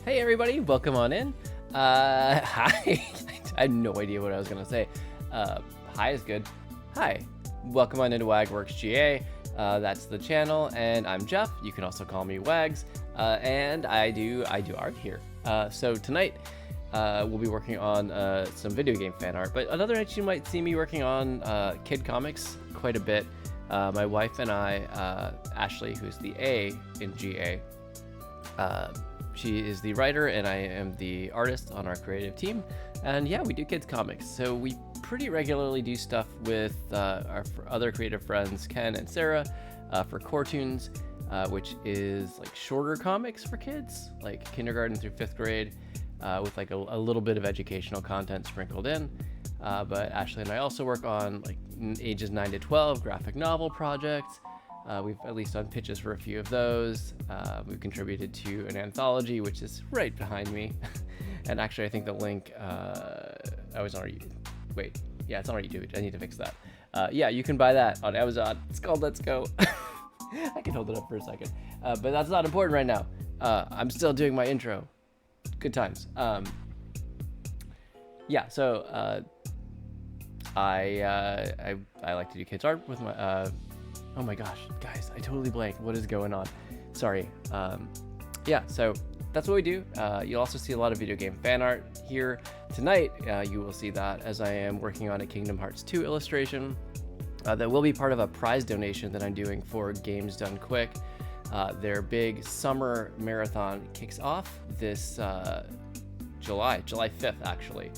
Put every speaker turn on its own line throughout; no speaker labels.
Hey everybody, welcome on in. Hi. I had no idea what I was gonna say. Hi is good. Hi. Welcome on into WagWorks GA. That's the channel, and I'm Jeff. You can also call me Wags. And I do art here. So tonight we'll be working on some video game fan art. But another night you might see me working on kid comics quite a bit. My wife and I, Ashley, who's the A in GA, she is the writer and I am the artist on our creative team. And yeah, we do kids comics. So we pretty regularly do stuff with our other creative friends, Ken and Sarah, for Cartoons, which is like shorter comics for kids, like kindergarten through 5th grade, with like a little bit of educational content sprinkled in. But Ashley and I also work on like ages 9 to 12 graphic novel projects. We've at least done pitches for a few of those. We've contributed to an anthology, which is right behind me. And actually, I think the link, I was on our YouTube. Wait, yeah, it's on our YouTube. I need to fix that. Yeah, you can buy that on Amazon. It's called Let's Go. I can hold it up for a second. But that's not important right now. I'm still doing my intro. Good times. Yeah, so I like to do kids art with my... oh my gosh, guys, I totally blanked. What is going on? Sorry. Yeah, so that's what we do. You'll also see a lot of video game fan art here. Tonight, you will see that as I am working on a Kingdom Hearts 2 illustration that will be part of a prize donation that I'm doing for Games Done Quick. Their big summer marathon kicks off this July 5th, actually.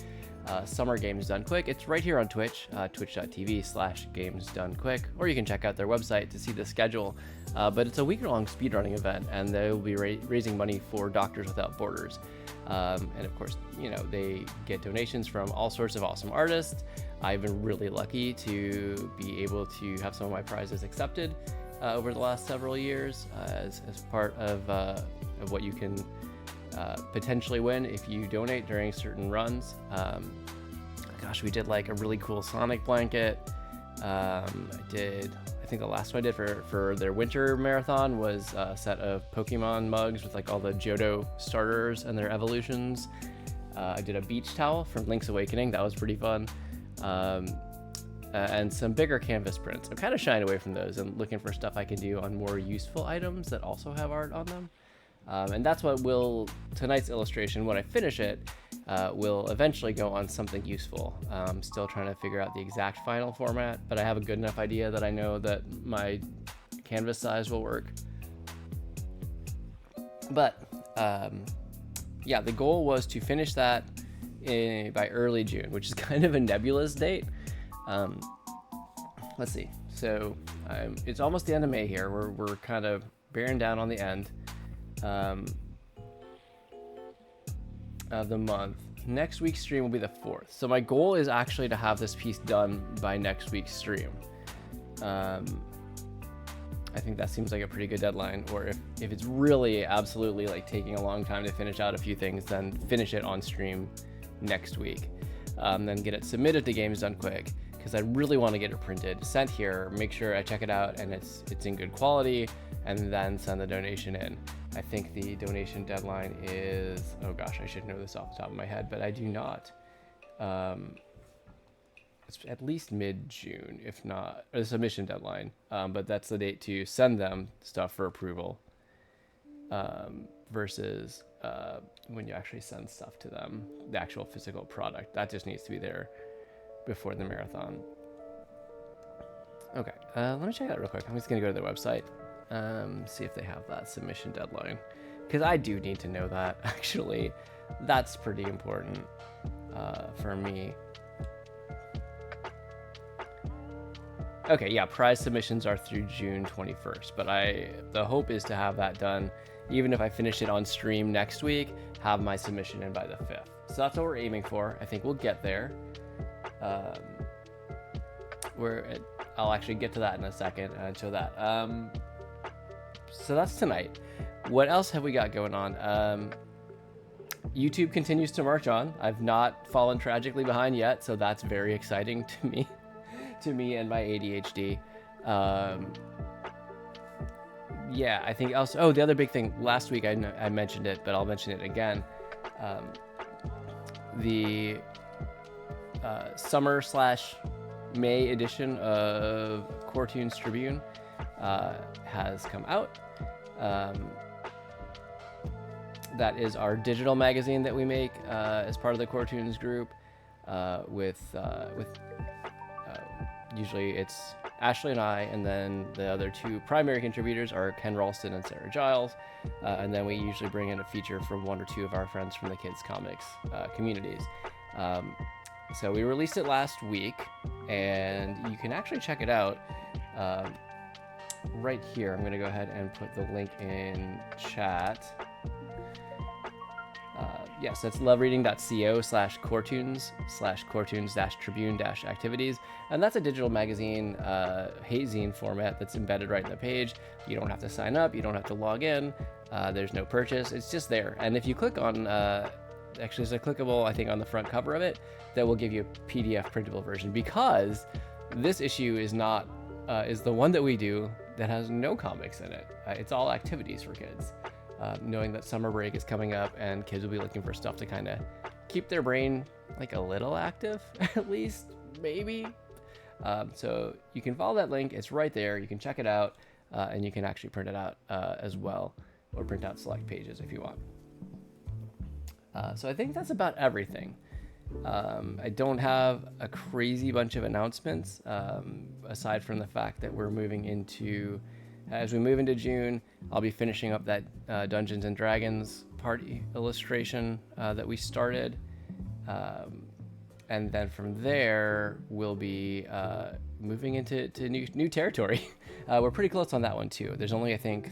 Summer Games Done Quick. It's right here on Twitch, twitch.tv/gamesdonequick, or you can check out their website to see the schedule. But it's a week-long speedrunning event, and they will be raising money for Doctors Without Borders. And of course, you know, they get donations from all sorts of awesome artists. I've been really lucky to be able to have some of my prizes accepted over the last several years as part of what you can potentially win if you donate during certain runs. Gosh, we did like a really cool Sonic blanket. I think the last one I did for their winter marathon was a set of Pokemon mugs with like all the Johto starters and their evolutions. I did a beach towel from Link's Awakening. That was pretty fun. And some bigger canvas prints. I'm kind of shying away from those and looking for stuff I can do on more useful items that also have art on them. And that's what tonight's illustration, when I finish it, will eventually go on something useful. I'm still trying to figure out the exact final format, but I have a good enough idea that I know that my canvas size will work. But yeah, the goal was to finish that by early June, which is kind of a nebulous date. Let's see. So it's almost the end of May here. We're kind of bearing down on the end of the month. Next week's stream will be the 4th. So my goal is actually to have this piece done by next week's stream. I think that seems like a pretty good deadline. Or if it's really absolutely like taking a long time to finish out a few things, then finish it on stream next week. Then get it submitted to Games Done Quick, because I really want to get it printed, sent here, make sure I check it out and it's in good quality, and then send the donation in. I think the donation deadline is, oh gosh, I should know this off the top of my head, but I do not. It's at least mid-June, if not, or the submission deadline, but that's the date to send them stuff for approval, versus when you actually send stuff to them, the actual physical product. That just needs to be there before the marathon. Okay, let me check it out real quick. I'm just gonna go to their website. See if they have that submission deadline, because I do need to know that. Actually, that's pretty important for me. Okay, yeah, prize submissions are through June 21st, but the hope is to have that done, even if I finish it on stream next week, have my submission in by the 5th. So that's what we're aiming for. I think we'll get there. I'll actually get to that in a second and show that. So that's tonight. What else have we got going on? YouTube continues to march on. I've not fallen tragically behind yet, so that's very exciting to me and my ADHD. yeah, I think also, oh, the other big thing, last week I mentioned it, but I'll mention it again. The summer/May edition of Cartoons Tribune has come out. That is our digital magazine that we make as part of the Cartoons group. With usually it's Ashley and I, and then the other two primary contributors are Ken Ralston and Sarah Giles, and then we usually bring in a feature from one or two of our friends from the kids comics communities. So we released it last week, and you can actually check it out right here. I'm going to go ahead and put the link in chat. Yes, that's lovereading.co/cartoons/cartoons-tribune-activities. And that's a digital magazine, hazine format that's embedded right in the page. You don't have to sign up. You don't have to log in. There's no purchase. It's just there. And if you click on, actually there's a clickable, I think, on the front cover of it that will give you a PDF printable version, because this issue is not, is the one that we do that has no comics in it. It's all activities for kids. Knowing that summer break is coming up and kids will be looking for stuff to kind of keep their brain like a little active, at least, maybe. So you can follow that link. It's right there. You can check it out, and you can actually print it out as well, or print out select pages if you want. So I think that's about everything. I don't have a crazy bunch of announcements, aside from the fact that we're moving into... As we move into June, I'll be finishing up that Dungeons and Dragons party illustration that we started. And then from there, we'll be moving into new territory. We're pretty close on that one, too. There's only, I think,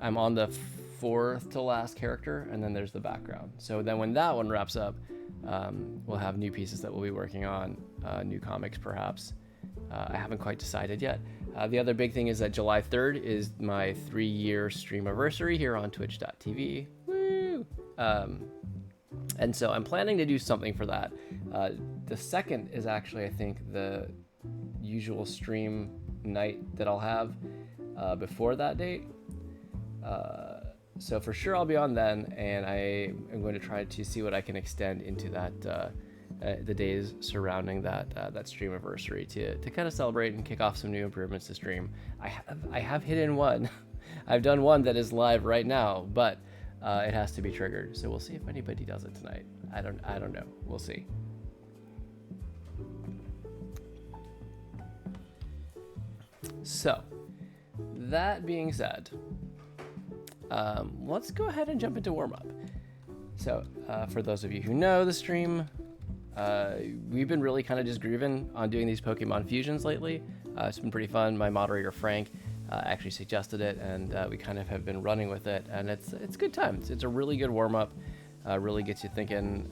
I'm on the 4th to last character, and then there's the background. So then when that one wraps up, we'll have new pieces that we'll be working on, new comics perhaps. I haven't quite decided yet. The other big thing is that July 3rd is my 3-year stream anniversary here on twitch.tv. Woo! And so I'm planning to do something for that. The 2nd is actually, I think, the usual stream night that I'll have before that date. So for sure I'll be on then, and I am going to try to see what I can extend into that the days surrounding that stream anniversary to kind of celebrate and kick off some new improvements to stream. I have hidden one. I've done one that is live right now, but it has to be triggered. So we'll see if anybody does it tonight. I don't know. We'll see. So that being said, let's go ahead and jump into Warmup. So for those of you who know the stream, we've been really kind of just grooving on doing these Pokemon fusions lately. It's been pretty fun. My moderator Frank actually suggested it, and we kind of have been running with it, and it's good times. It's a really good warm up. Really gets you thinking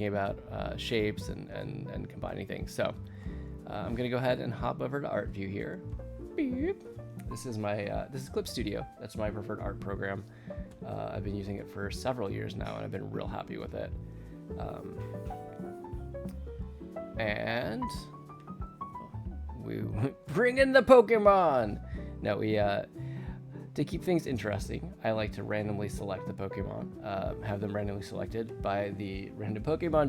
about shapes and combining things. So I'm gonna go ahead and hop over to Art View here. Beep. This is Clip Studio. That's my preferred art program. I've been using it for several years now, and I've been real happy with it. And we bring in the Pokemon. No, we to keep things interesting, I like to randomly select the Pokemon, have them randomly selected by the random Pokemon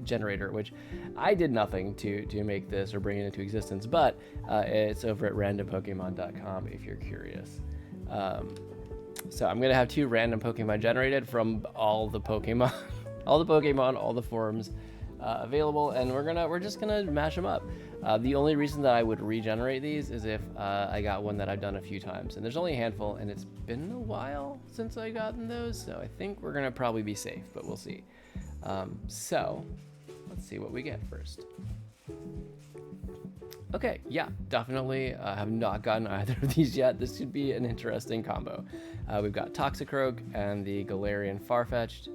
generator, which I did nothing to make this or bring it into existence, but it's over at randompokemon.com if you're curious. So I'm gonna have 2 random Pokemon generated from all the Pokemon. All the forms available, and we're just gonna mash them up. The only reason that I would regenerate these is if I got one that I've done a few times, and there's only a handful, and it's been a while since I've gotten those, so I think we're gonna probably be safe, but we'll see. So let's see what we get first. Okay, yeah, definitely have not gotten either of these yet. This should be an interesting combo. We've got Toxicroak and the Galarian Farfetch'd.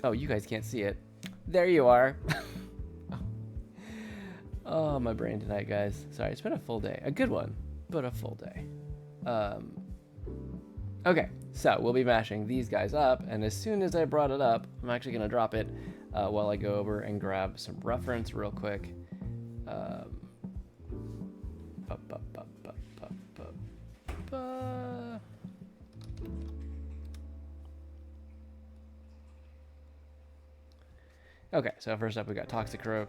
Oh, you guys can't see it. There you are. Oh, my brain tonight, guys. Sorry, it's been a full day. A good one, but a full day. Okay, so we'll be mashing these guys up, and as soon as I brought it up, I'm actually going to drop it while I go over and grab some reference real quick. Okay, so first up we got Toxicroak.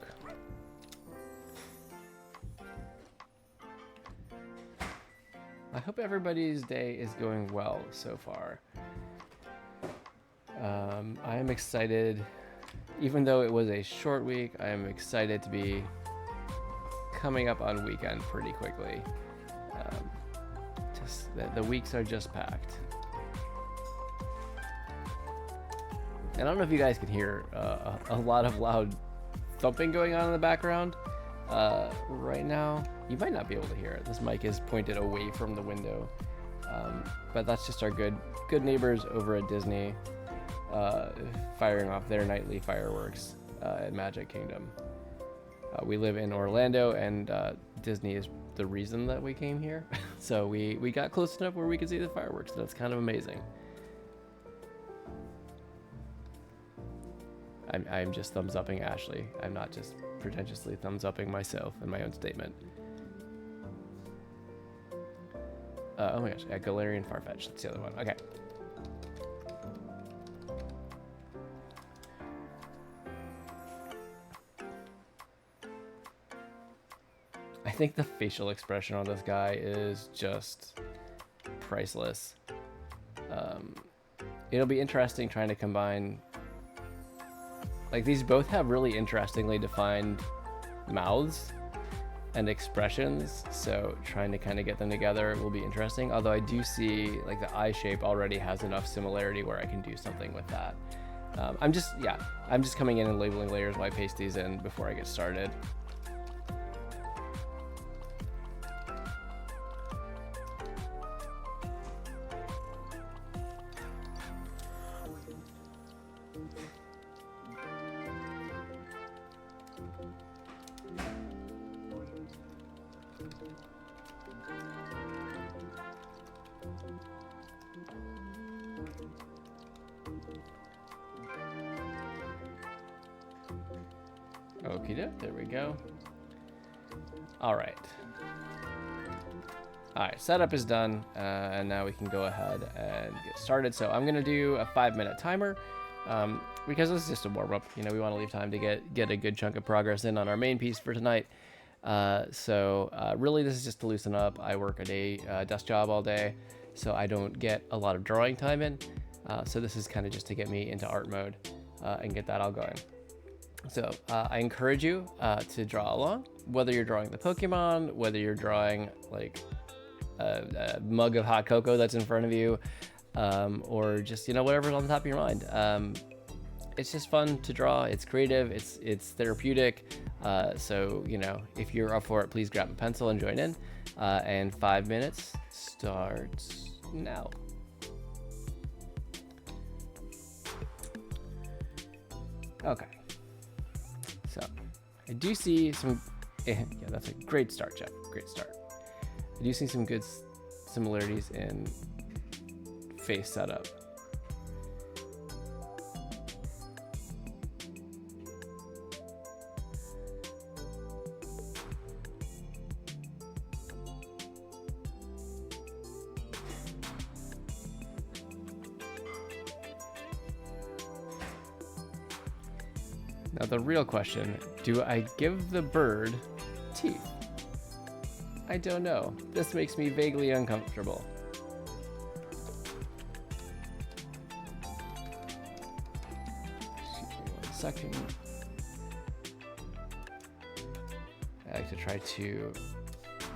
I hope everybody's day is going well so far. I am excited, even though it was a short week, I am excited to be coming up on weekend pretty quickly. Just the weeks are just packed. And I don't know if you guys can hear a lot of loud thumping going on in the background right now. You might not be able to hear it. This mic is pointed away from the window. But that's just our good neighbors over at Disney firing off their nightly fireworks at Magic Kingdom. We live in Orlando, and Disney is the reason that we came here. So we got close enough where we could see the fireworks. That's kind of amazing. I'm just thumbs upping Ashley. I'm not just pretentiously thumbs upping myself in my own statement. Oh my gosh, yeah, Galarian Farfetch'd. That's the other one. Okay. I think the facial expression on this guy is just priceless. It'll be interesting trying to combine. Like, these both have really interestingly defined mouths and expressions, so trying to kind of get them together will be interesting. Although I do see, like, the eye shape already has enough similarity where I can do something with that. I'm just coming in and labeling layers while I paste these in before I get started. Okie doke, there we go. All right, setup is done, and now we can go ahead and get started. So I'm gonna do a 5-minute timer, because this is just a warm-up. You know, we want to leave time to get a good chunk of progress in on our main piece for tonight. Really this is just to loosen up. I work a desk job all day, so I don't get a lot of drawing time in. So this is kind of just to get me into art mode and get that all going. So I encourage you to draw along, whether you're drawing the Pokemon, whether you're drawing like a mug of hot cocoa that's in front of you, or just, you know, whatever's on the top of your mind. It's just fun to draw. It's creative. It's therapeutic. So, you know, if you're up for it, please grab a pencil and join in. And 5 minutes starts now. Okay. So I do see some, yeah, that's a great start, Jeff. Great start. I do see some good similarities in face setup. Now the real question, do I give the bird teeth? I don't know. This makes me vaguely uncomfortable. Excuse me 1 second. I like to try to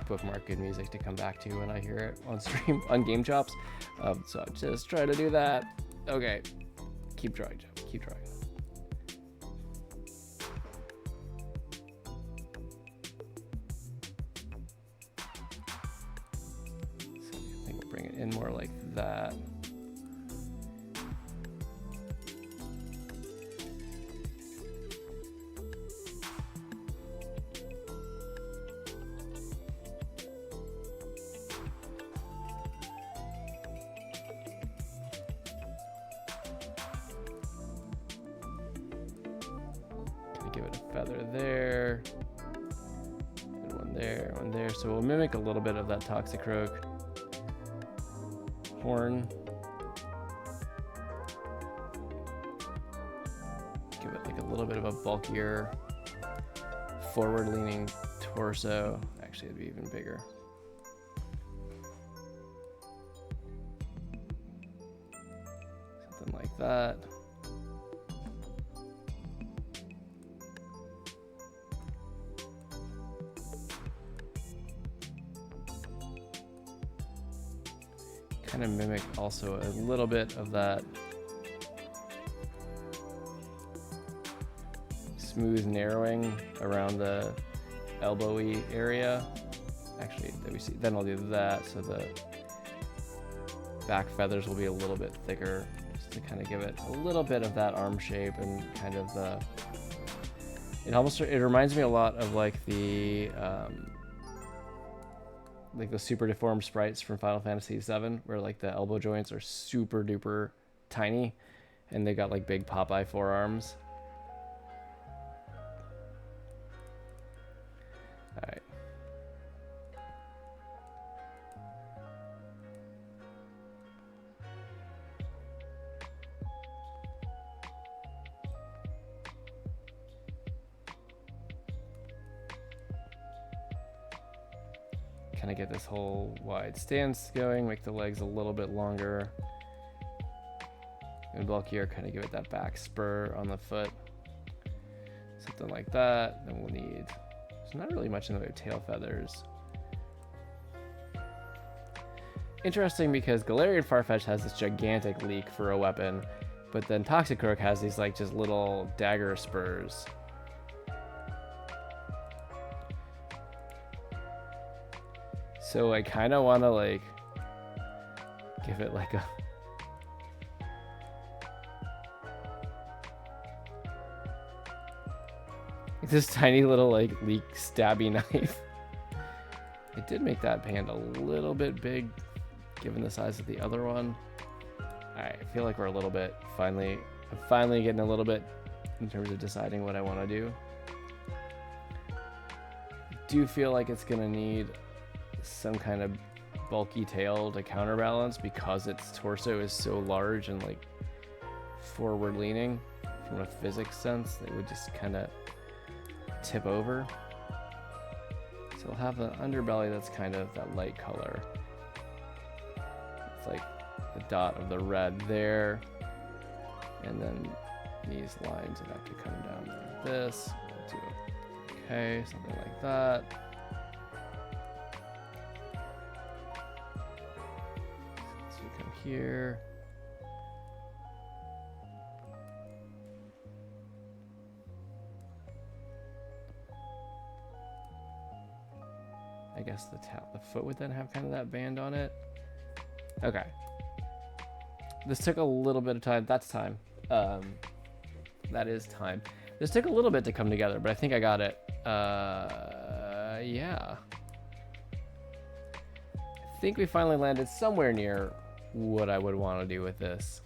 bookmark good music to come back to when I hear it on stream, on Game Chops. So I'm just trying to do that. Okay, keep drawing, Jeff, keep drawing. Bring it in more like that. Gonna give it a feather there, and one there, So we'll mimic a little bit of that Toxicroak horn. Give it like a little bit of a bulkier, forward-leaning torso. Actually, it'd be even bigger. Something like that. Kind of mimic also a little bit of that smooth narrowing around the elbowy area. Actually, that we see. Then I'll do that, so the back feathers will be a little bit thicker, just to kind of give it a little bit of that arm shape and kind of the. It reminds me a lot of like the super deformed sprites from Final Fantasy VII, where like the elbow joints are super duper tiny, and they got like big Popeye forearms. All right. Kind of get this whole wide stance going, make the legs a little bit longer and bulkier, kind of give it that back spur on the foot. Something like that. Then we'll need, there's not really much in the way of tail feathers. Interesting, because Galarian Farfetch'd has this gigantic leak for a weapon, but then Toxicroak has these like just little dagger spurs. So I kind of want to like give it like a this tiny little like leak stabby knife. It did make that band a little bit big given the size of the other one. Alright, I feel like we're a little bit I'm finally getting a little bit in terms of deciding what I want to do. I do feel like it's gonna need some kind of bulky tail to counterbalance, because its torso is so large and like forward leaning from a physics sense. It would just kind of tip over. So we'll have an underbelly that's kind of that light color. It's like the dot of the red there, and then these lines would have to come down like this. We'll do okay, something like that. So we come here. I guess the foot would then have kind of that band on it. Okay. This took a little bit of time. That's time. That is time. This took a little bit to come together, but I think I got it. Yeah. I think we finally landed somewhere near what I would want to do with this.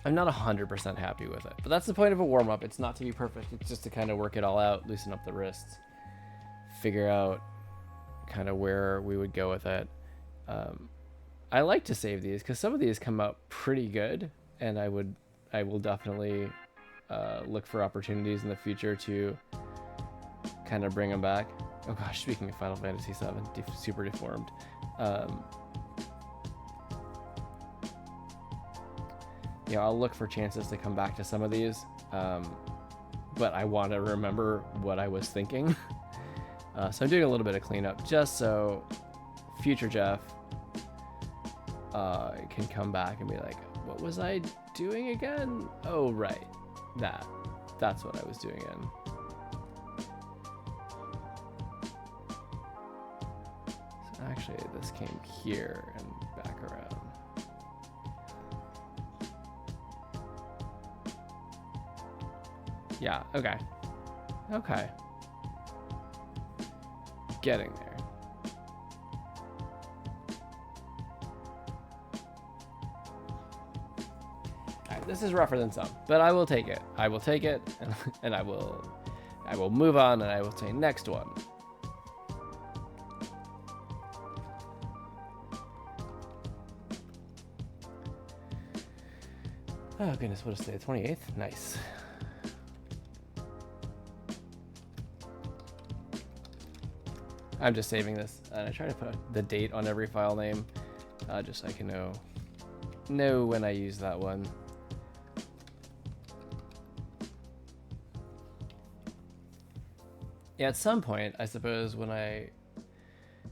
I'm not 100% happy with it, but that's the point of a warm-up. It's not to be perfect. It's just to kind of work it all out, loosen up the wrists, figure out kind of where we would go with it. I like to save these because some of these come out pretty good, and I will definitely look for opportunities in the future to kind of bring them back. Oh gosh, speaking of Final Fantasy VII, super deformed. You know, I'll look for chances to come back to some of these, but I want to remember what I was thinking. So I'm doing a little bit of cleanup just so future Jeff can come back and be like, what was I doing again? Oh, right. That's what I was doing in. So actually, this came here and back around. Yeah, okay. Okay. Getting there. Alright, this is rougher than some, but I will take it. I will take it, and I will move on, and I will say next one. Oh goodness, what is today? 28th? Nice. I'm just saving this, and I try to put the date on every file name, just so I can know when I use that one. Yeah, at some point, I suppose when I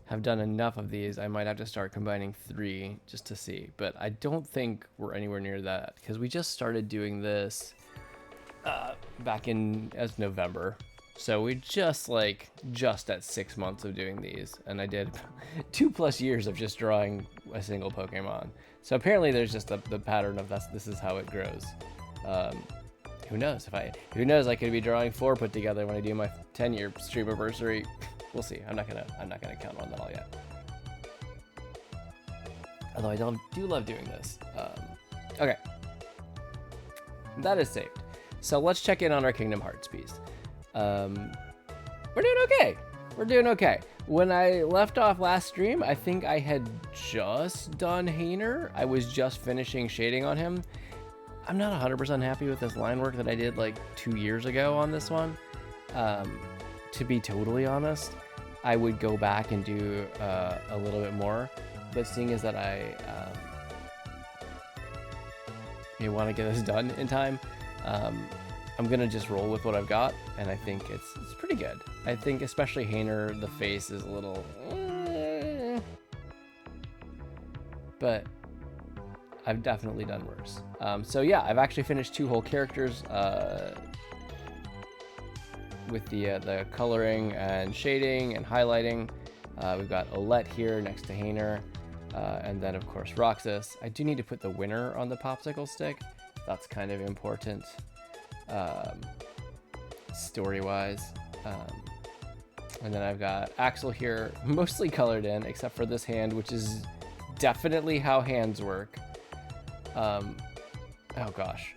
have done enough of these, I might have to start combining 3 just to see. But I don't think we're anywhere near that, because we just started doing this back as November. So we just at 6 months of doing these, and I did 2+ years of just drawing a single Pokemon. So apparently there's just the pattern of this is how it grows. Who knows? Who knows? I could be drawing 4 put together when I do my 10-year stream anniversary. We'll see. I'm not gonna count on that all yet. Although I do love doing this. Okay, that is saved. So let's check in on our Kingdom Hearts piece. We're doing okay. We're doing okay. When I left off last stream, I think I had just done Hainer. I was just finishing shading on him. I'm not 100% happy with this line work that I did like 2 years ago on this one. To be totally honest, I would go back and do a little bit more. But seeing as that I want to get this done in time, I'm gonna just roll with what I've got, and I think it's pretty good. I think especially Hainer, the face is a little, but I've definitely done worse. So yeah, I've actually finished 2 whole characters with the coloring and shading and highlighting. We've got Olette here next to Hainer, and then of course Roxas. I do need to put the winner on the popsicle stick. That's kind of important. Story-wise, and then I've got Axel here, mostly colored in, except for this hand, which is definitely how hands work. Oh gosh,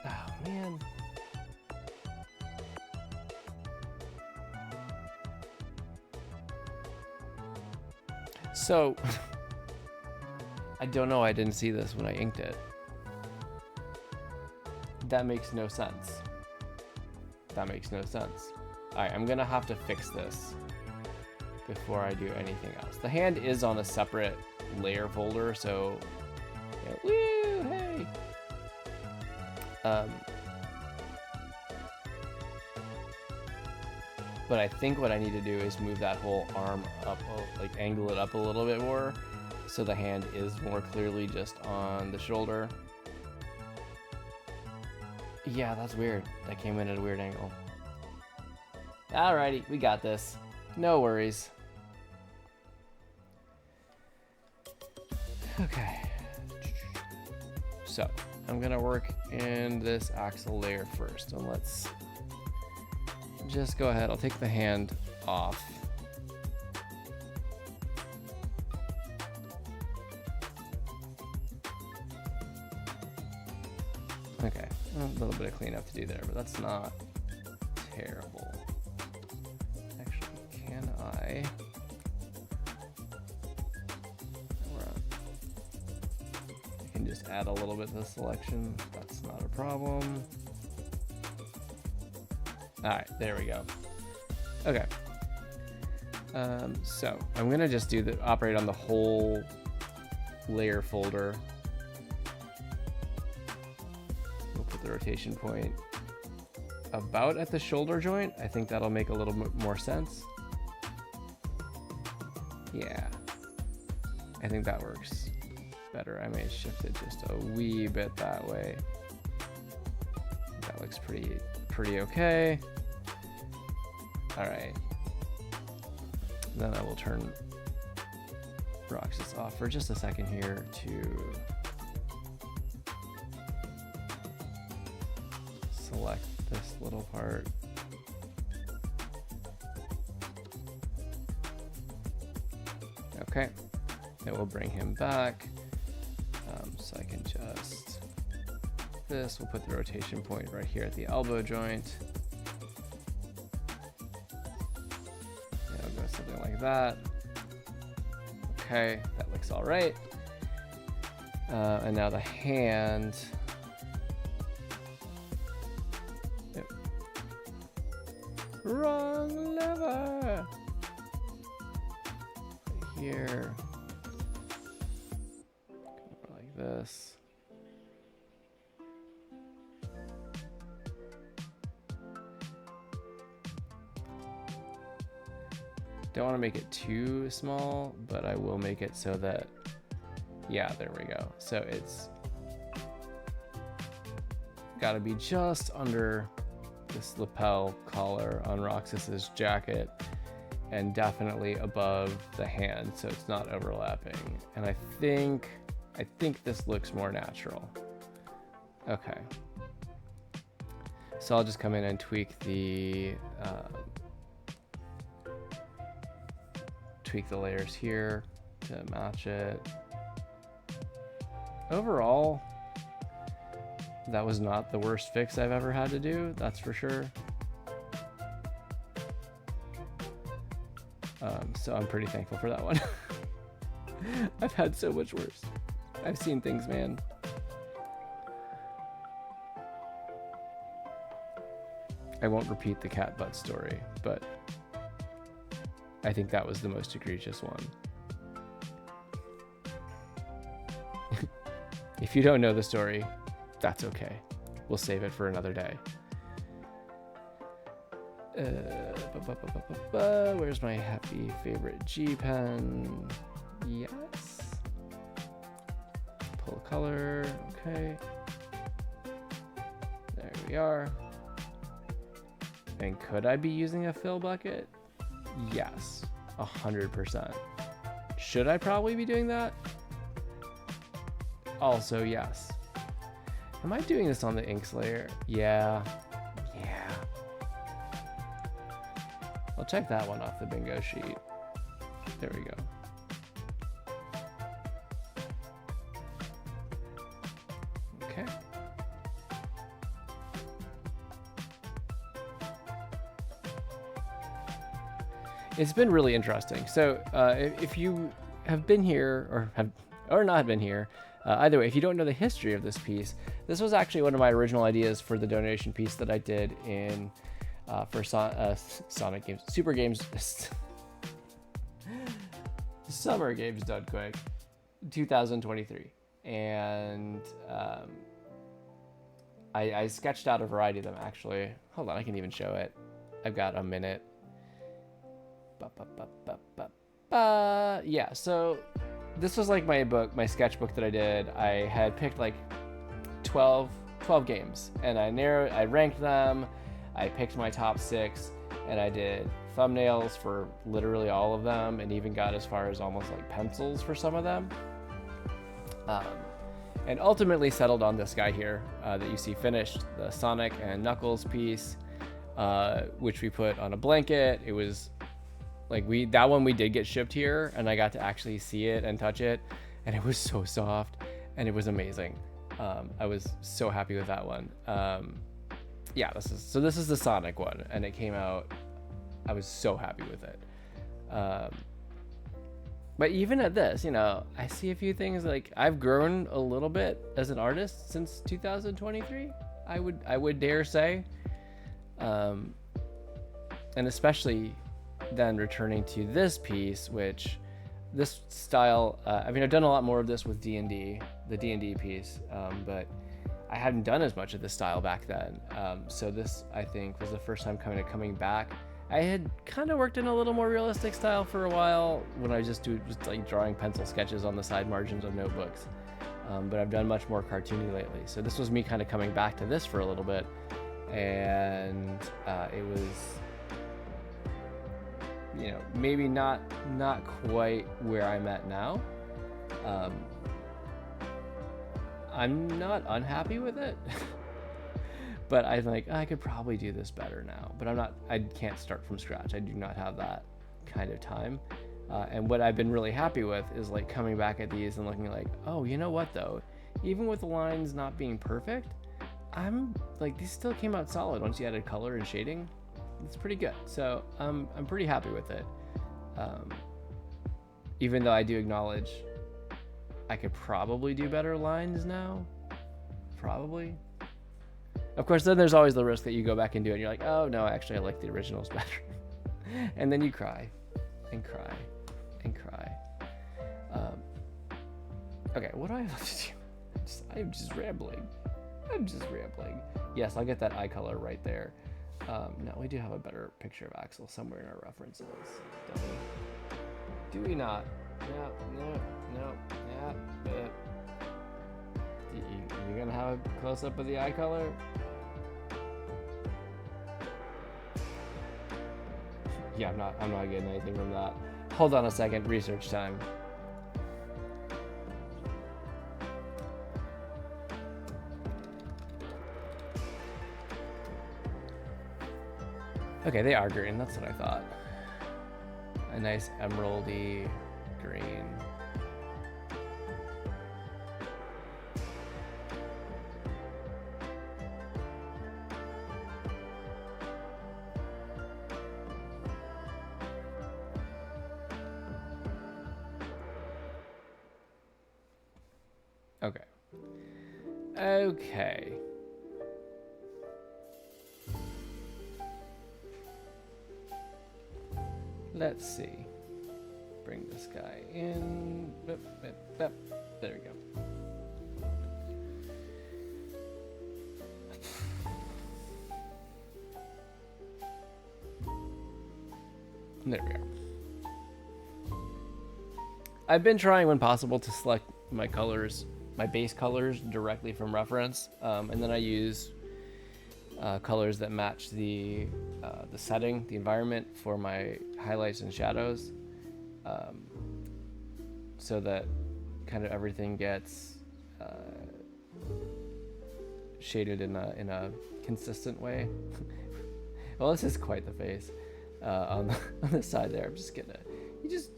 oh man. So I don't know. I didn't see this when I inked it. That makes no sense. That makes no sense. All right, I'm gonna have to fix this before I do anything else. The hand is on a separate layer folder, so yeah, woo, hey. But I think what I need to do is move that whole arm up, like angle it up a little bit more, so the hand is more clearly just on the shoulder. Yeah, that's weird. That came in at a weird angle. Alrighty, we got this. No worries. Okay. So, I'm gonna work in this Axel layer first, and let's just go ahead. I'll take the hand off. Okay, a little bit of cleanup to do there, but that's not terrible. Actually, can I can just add a little bit to the selection. That's not a problem. All right, there we go. Okay. So I'm gonna just operate on the whole layer folder. The rotation point about at the shoulder joint. I think that'll make a little bit more sense. Yeah, I think that works better. I may shift it just a wee bit that way. That looks pretty okay. All right, then I will turn Roxas off for just a second here to select this little part. Okay, it will bring him back. So I can just this. We'll put the rotation point right here at the elbow joint. Yeah, I'll go something like that. Okay, that looks all right. And now the hand. Yep. Wrong lever. Right here. Like this. Don't want to make it too small, but I will make it so that, yeah, there we go. So it's got to be just under this lapel collar on Roxas's jacket and definitely above the hand, so it's not overlapping. And I think this looks more natural. Okay. So I'll just come in and tweak the layers here to match it. Overall, that was not the worst fix I've ever had to do, that's for sure. So I'm pretty thankful for that one. I've had so much worse. I've seen things, man. I won't repeat the cat butt story, but I think that was the most egregious one. If you don't know the story, that's okay. We'll save it for another day. Where's my happy favorite G pen? Yes. Pull color. Okay. There we are. And could I be using a fill bucket? Yes, 100%. Should I probably be doing that? Also, yes. Am I doing this on the inks layer? Yeah. I'll check that one off the bingo sheet. There we go. Okay. It's been really interesting. So if you have been here or not been here, either way, if you don't know the history of this piece, this was actually one of my original ideas for the donation piece that I did in for Sonic Games, Super Games, Summer Games Done Quick, 2023, and I sketched out a variety of them actually. Hold on, I can even show it. I've got a minute. Yeah, so this was like my sketchbook that I did. I had picked like 12 games, and I ranked them. I picked my top 6, and I did thumbnails for literally all of them, and even got as far as almost like pencils for some of them. And ultimately settled on this guy here that you see finished, the Sonic and Knuckles piece, which we put on a blanket. It was like that one we did get shipped here, and I got to actually see it and touch it, and it was so soft, and it was amazing. I was so happy with that one. Yeah, this is the Sonic one, and it came out. I was so happy with it. But even at this, I see a few things. Like, I've grown a little bit as an artist since 2023. I would dare say, and especially then returning to this piece, which this style. I've done a lot more of this with D&D, the D&D piece, but I hadn't done as much of this style back then. So this, I think, was the first time coming back. I had kind of worked in a little more realistic style for a while when I just like drawing pencil sketches on the side margins of notebooks. But I've done much more cartoony lately. So this was me kind of coming back to this for a little bit. And it was, maybe not quite where I'm at now. I'm not unhappy with it, but I'm like, I could probably do this better now, but I can't start from scratch. I do not have that kind of time. And what I've been really happy with is like coming back at these and looking like, oh, you know what though? Even with the lines not being perfect, I'm like, these still came out solid once you added color and shading. It's pretty good. So I'm pretty happy with it. Even though I do acknowledge I could probably do better lines now. Probably. Of course, then there's always the risk that you go back and do it and you're like, oh no, actually I like the originals better. And then you cry and cry and cry. Okay, what do I have to do? I'm just rambling. Yes, I'll get that eye color right there. No, we do have a better picture of Axel somewhere in our references, don't we? Do we not? No. Yeah. You gonna have a close up of the eye color? Yeah, I'm not getting anything from that. Hold on a second, research time. Okay, they are green, that's what I thought. A nice emeraldy green. Okay. Let's see. Bring this guy in. There we go. There we are. I've been trying when possible to select my colors, my base colors directly from reference, and then I use colors that match the setting, the environment for my highlights and shadows, so that kind of everything gets shaded in a consistent way. Well, this is quite the face on the side there. I'm just gonna, you just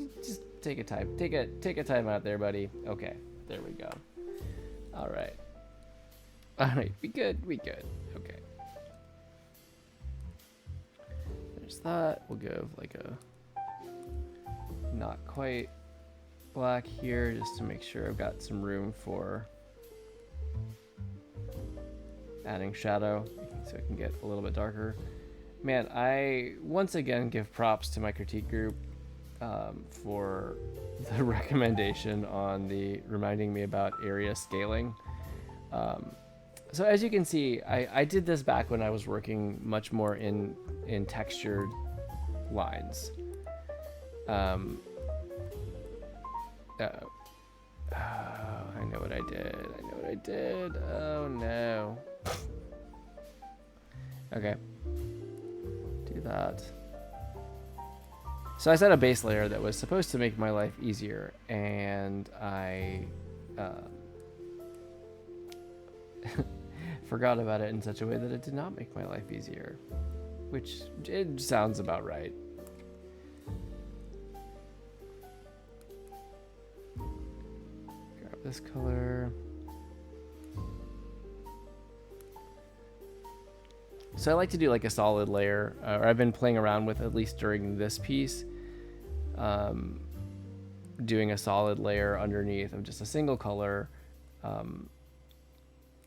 take a time out there, buddy. Okay, there we go. All right, we good. Okay. There's that. We'll give like a not quite black here, just to make sure I've got some room for adding shadow, so it can get a little bit darker. Man, I once again give props to my critique group for the recommendation on the reminding me about area scaling. So as you can see, I did this back when I was working much more in textured lines. I know what I did. Oh no. Okay. Do that. So I set a base layer that was supposed to make my life easier, and I forgot about it in such a way that it did not make my life easier, which it sounds about right. Grab this color. So I like to do like a solid layer, or I've been playing around with, at least during this piece, doing a solid layer underneath of just a single color.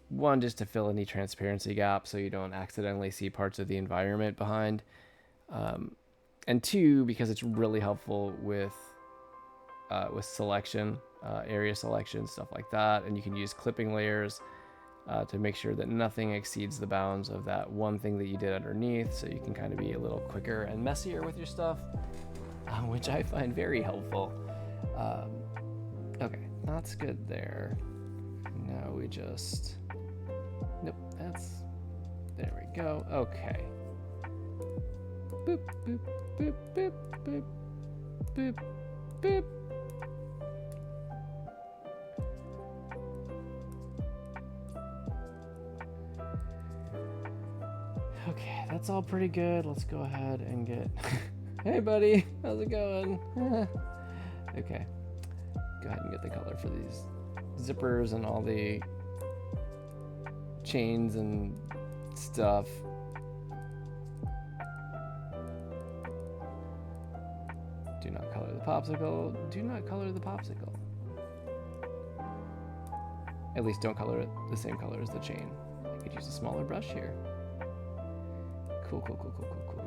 One, just to fill any transparency gap so you don't accidentally see parts of the environment behind. And two, because it's really helpful with selection, area selection, stuff like that. And you can use clipping layers to make sure that nothing exceeds the bounds of that one thing that you did underneath, so you can kind of be a little quicker and messier with your stuff, which I find very helpful. Okay, that's good there. Now we just... Nope, that's... There we go. Okay. Boop, boop, boop, boop, boop, boop, boop. Okay, that's all pretty good. Let's go ahead and get... Hey, buddy. How's it going? Okay. Go ahead and get the color for these zippers and all the chains and stuff. Do not color the popsicle. Do not color the popsicle. At least don't color it the same color as the chain. I could use a smaller brush here. Cool, cool, cool, cool, cool, cool.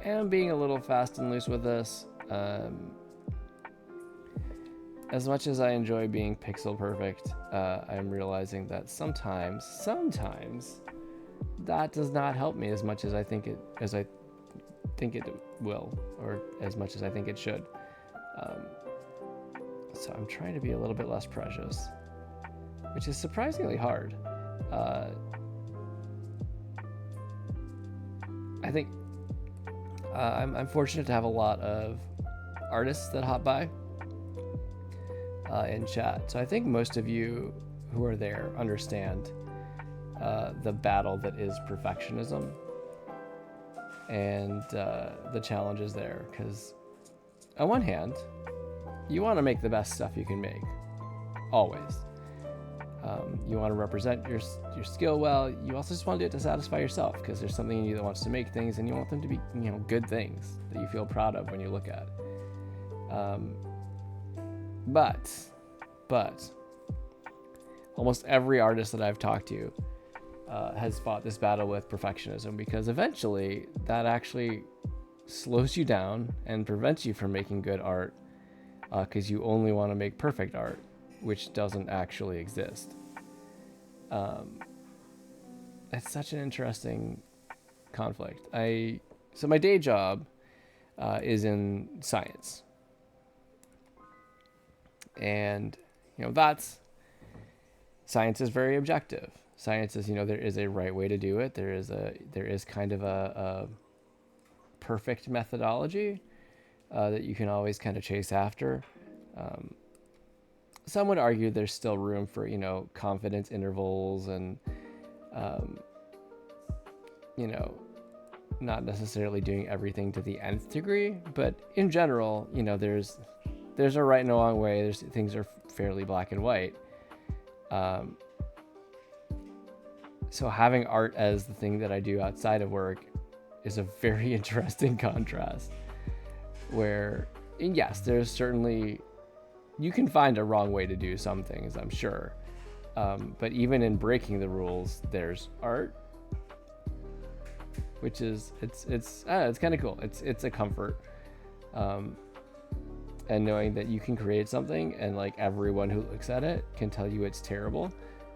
I am being a little fast and loose with this. As much as I enjoy being pixel perfect, I'm realizing that sometimes that does not help me as much as I think it will, or as much as I think it should. So I'm trying to be a little bit less precious, which is surprisingly hard. I think I'm fortunate to have a lot of artists that hop by in chat. So I think most of you who are there understand the battle that is perfectionism and the challenges there. Because on one hand, you want to make the best stuff you can make, always. You want to represent your skill well. You also just want to do it to satisfy yourself, because there's something in you that wants to make things, and you want them to be, good things that you feel proud of when you look at. But almost every artist that I've talked to has fought this battle with perfectionism, because eventually that actually slows you down and prevents you from making good art, because you only want to make perfect art, which doesn't actually exist. It's such an interesting conflict. So my day job is in science, and science is very objective. Science is, there is a right way to do it. There is kind of a perfect methodology that you can always kind of chase after. Some would argue there's still room for, confidence intervals and, not necessarily doing everything to the nth degree, but in general, there's a right and a wrong way. Things are fairly black and white. So having art as the thing that I do outside of work is a very interesting contrast, where, and yes, there's certainly, you can find a wrong way to do some things, I'm sure. But even in breaking the rules, there's art, which is, it's kind of cool. It's a comfort. And knowing that you can create something and like everyone who looks at it can tell you it's terrible,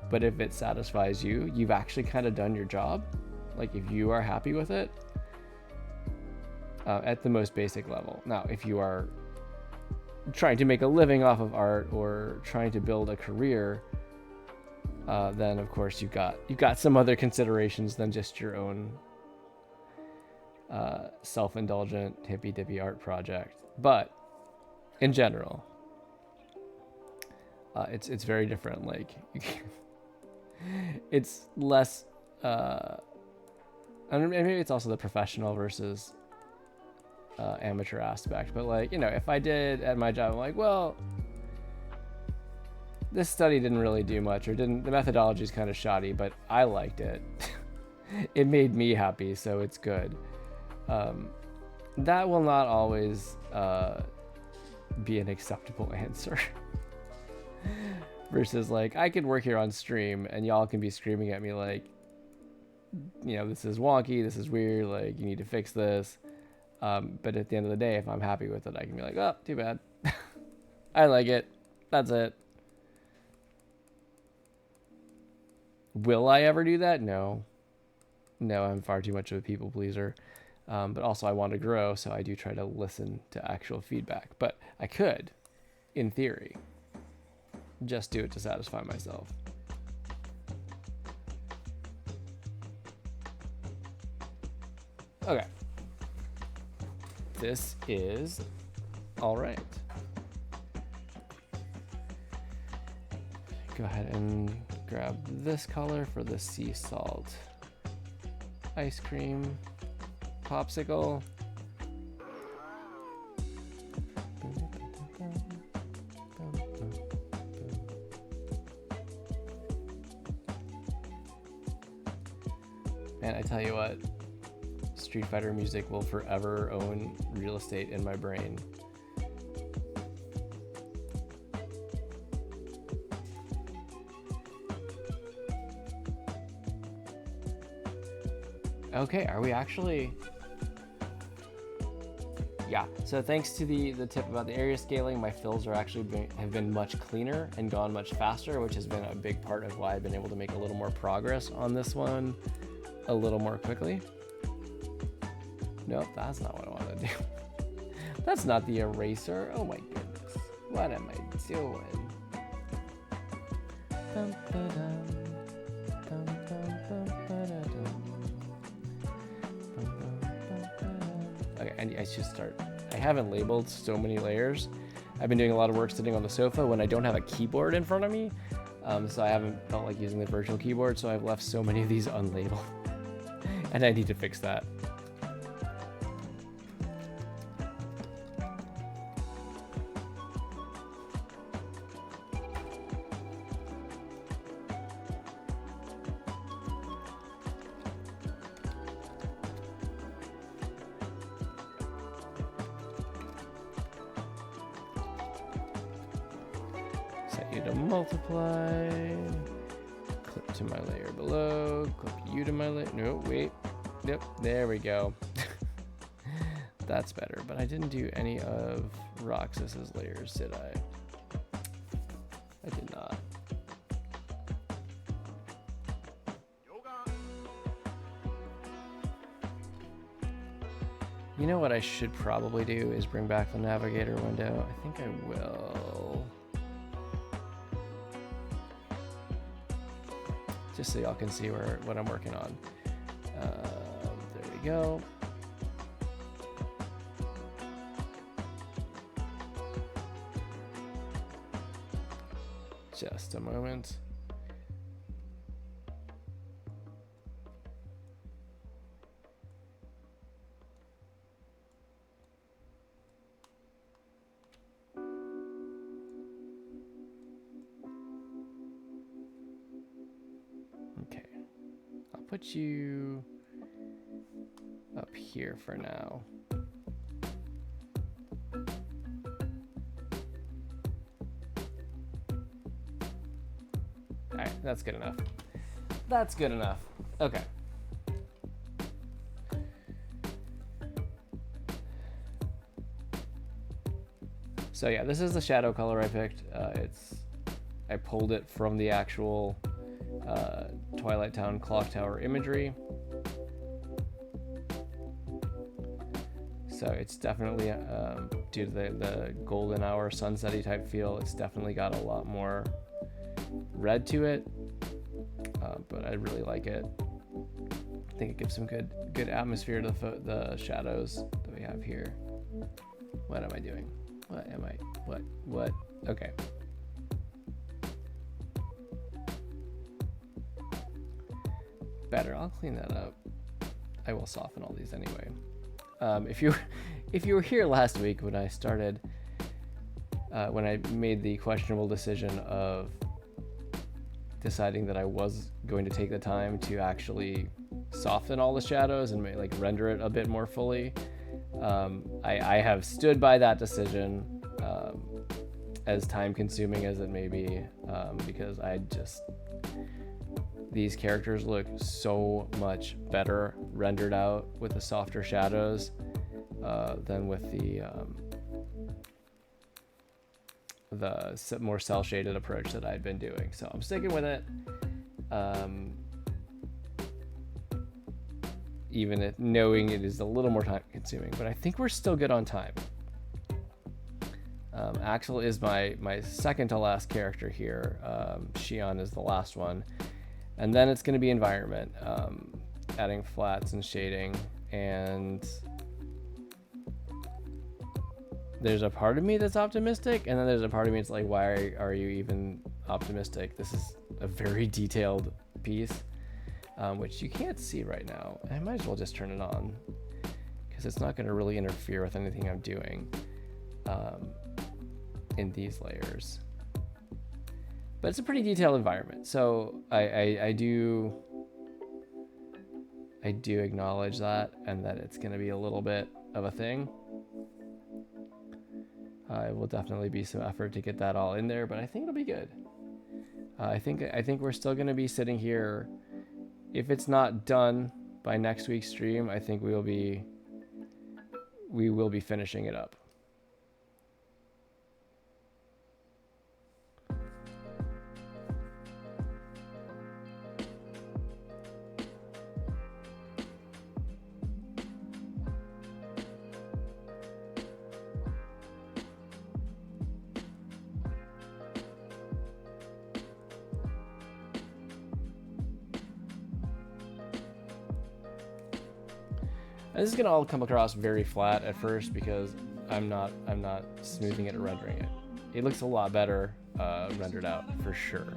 but if it satisfies you, you've actually kind of done your job. Like if you are happy with it, at the most basic level. Now, if you are trying to make a living off of art or trying to build a career, then of course you've got some other considerations than just your own self-indulgent hippy-dippy art project. But in general, it's very different. Like it's less and maybe it's also the professional versus amateur aspect, but like, if I did at my job, I'm like, well, this study didn't really do much, or the methodology is kind of shoddy, but I liked it. It made me happy, so it's good. That will not always be an acceptable answer. Versus like, I could work here on stream and y'all can be screaming at me like, this is wonky, this is weird, like you need to fix this. But at the end of the day, if I'm happy with it, I can be like, oh, too bad. I like it. That's it. Will I ever do that? No, I'm far too much of a people pleaser. But also I want to grow, so I do try to listen to actual feedback. But I could, in theory, just do it to satisfy myself. Okay. This is all right. Go ahead and grab this color for the sea salt. ice cream popsicle. And I tell you what, Street Fighter music will forever own real estate in my brain. Okay, are we actually? Yeah, so thanks to the tip about the area scaling, my fills are actually have been much cleaner and gone much faster, which has been a big part of why I've been able to make a little more progress on this one a little more quickly. Nope, that's not what I want to do. That's not the eraser. Oh my goodness. What am I doing? Okay, I should start. I haven't labeled so many layers. I've been doing a lot of work sitting on the sofa when I don't have a keyboard in front of me. So I haven't felt like using the virtual keyboard, so I've left so many of these unlabeled. And I need to fix that. Set you to multiply. Clip to my layer below. Clip you to my layer. No, wait. Yep, there we go. That's better, but I didn't do any of Roxas's layers, did I? I did not. You know what I should probably do is bring back the navigator window. I think I will. Just so y'all can see what I'm working on. There we go. Just a moment. Okay, I'll put you up here for now. All right, that's good enough. That's good enough. Okay. So yeah, this is the shadow color I picked. I pulled it from the actual Twilight Town clock tower imagery. So it's definitely, due to the golden hour sunsetty type feel, it's definitely got a lot more red to it, but I really like it. I think it gives some good atmosphere to the shadows that we have here. What am I doing? What am I, what? Okay. Better, I'll clean that up. I will soften all these anyway. If you were here last week when I started, when I made the questionable decision of deciding that I was going to take the time to actually soften all the shadows and like render it a bit more fully, I have stood by that decision, as time consuming as it may be, because these characters look so much better rendered out with the softer shadows than with the more cel shaded approach that I'd been doing. So I'm sticking with it, even knowing it is a little more time consuming, but I think we're still good on time. Axel is my second to last character here. Xion is the last one. And then it's going to be environment, adding flats and shading. And there's a part of me that's optimistic, and then there's a part of me that's like, why are you even optimistic? This is a very detailed piece. which you can't see right now. I might as well just turn it on because it's not going to really interfere with anything I'm doing in these layers. But it's a pretty detailed environment, so I do acknowledge that, and that it's going to be a little bit of a thing. It will definitely be some effort to get that all in there, but I think it'll be good. I think we're still going to be sitting here. If it's not done by next week's stream, I think we will be finishing it up. This is gonna all come across very flat at first because I'm not smoothing it or rendering it. It looks a lot better rendered out for sure.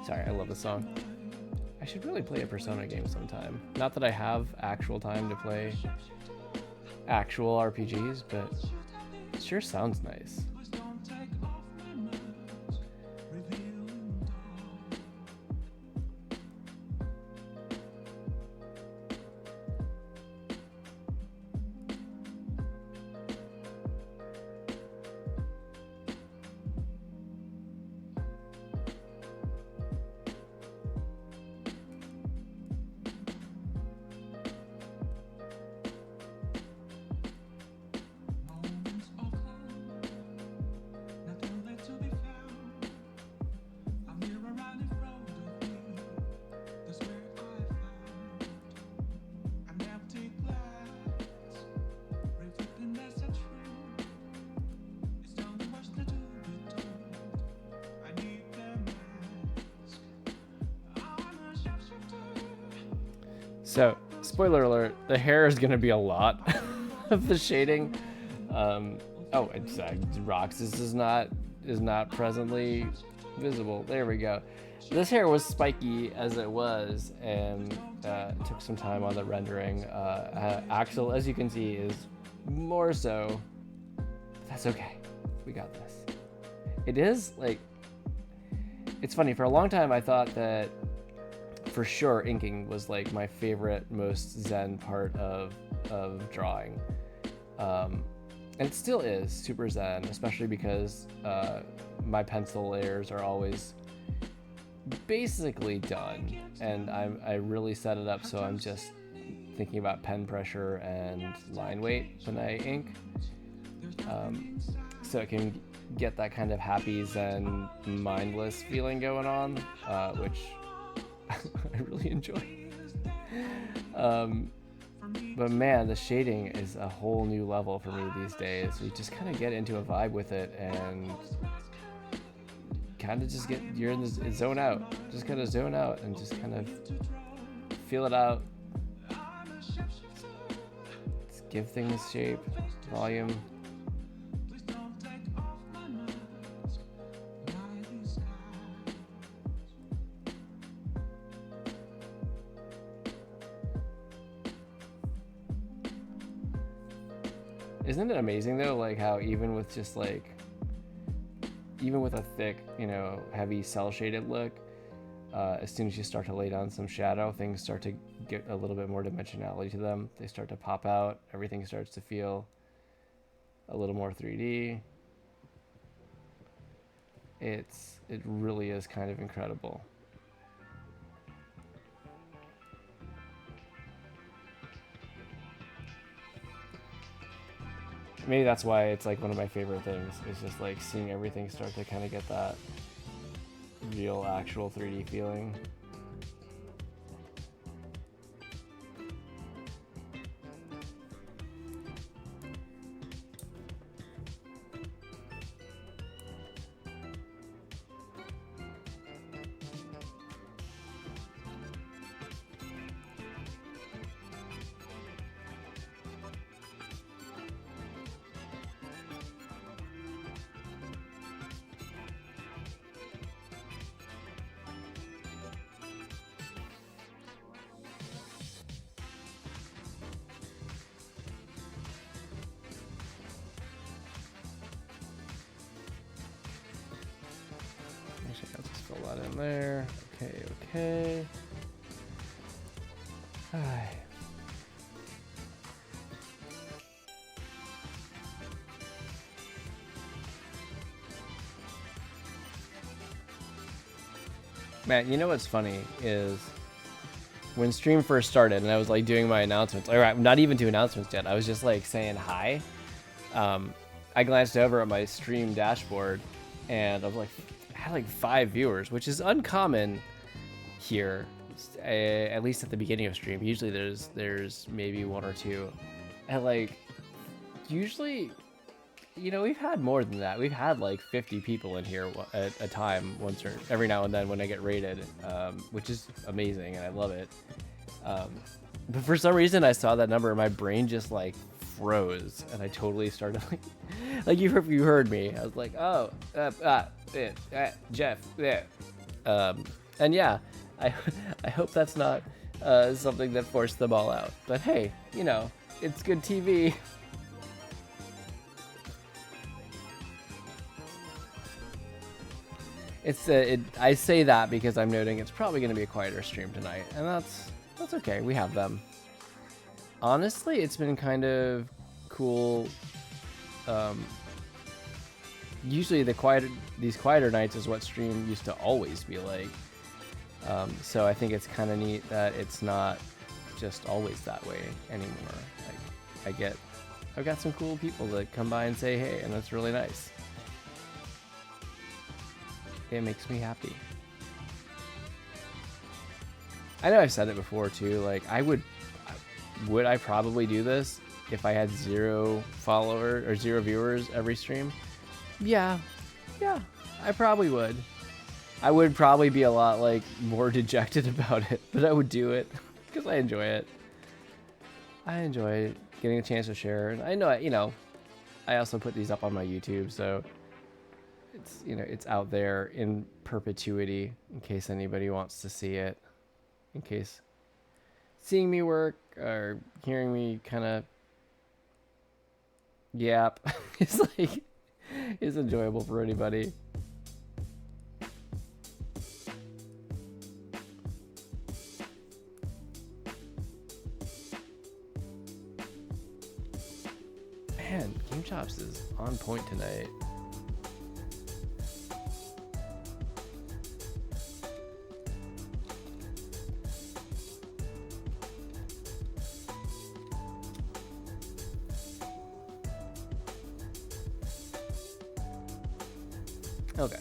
Sorry, I love this song. I should really play a Persona game sometime. Not that I have actual time to play actual RPGs, but it sure sounds nice. So, spoiler alert, the hair is going to be a lot of the shading. Oh, it's Roxas is not presently visible. There we go. This hair was spiky as it was, and took some time on the rendering. Axel, as you can see, is more so. That's okay. We got this. It is like, it's funny. For a long time, I thought that for sure inking was like my favorite, most zen part of drawing. And it still is super zen, especially because my pencil layers are always basically done, and I really set it up so I'm just thinking about pen pressure and line weight when I ink, so it can get that kind of happy zen mindless feeling going on, which I really enjoy. But man, the shading is a whole new level for me these days. You just kind of get into a vibe with it and kind of just you're in the zone out. Just kind of zone out and just kind of feel it out. Just give things shape, volume. Isn't it amazing though, like how even with just like, even with a thick, you know, heavy cell shaded look, as soon as you start to lay down some shadow, things start to get a little bit more dimensionality to them. They start to pop out. Everything starts to feel a little more 3D. It really is kind of incredible. Maybe that's why it's like one of my favorite things. It's just like seeing everything start to kind of get that real, actual 3D feeling. that in there. Okay, okay. Alright. Man, you know what's funny is when stream first started and I was like doing my announcements, or not even to announcements yet, I was just like saying hi. I glanced over at my stream dashboard and I was like, I had like 5 viewers, which is uncommon here, at least at the beginning of stream. Usually there's maybe 1 or 2, and like usually, you know, we've had more than that. We've had like 50 people in here at a time, once or every now and then when I get rated, which is amazing and I love it. But for some reason I saw that number and my brain just like froze and I totally started like you heard me. I was like, oh, Jeff, yeah. And yeah, I hope that's not something that forced them all out. But hey, you know, it's good TV. I say that because I'm noting it's probably going to be a quieter stream tonight, and that's okay. We have them. Honestly, it's been kind of cool. Usually these quieter nights is what stream used to always be like. So I think it's kind of neat that it's not just always that way anymore. Like, I've got some cool people that come by and say hey, and that's really nice. It makes me happy. I know I've said it before too, like would I probably do this if I had 0 followers or 0 viewers every stream? Yeah, I probably would. I would probably be a lot like more dejected about it, but I would do it because I enjoy it. I enjoy getting a chance to share, and I know, you know, I also put these up on my YouTube, so it's, you know, it's out there in perpetuity in case anybody wants to see it, in case seeing me work or hearing me kind of yap is enjoyable for anybody. Man, Game Chops is on point tonight. Okay.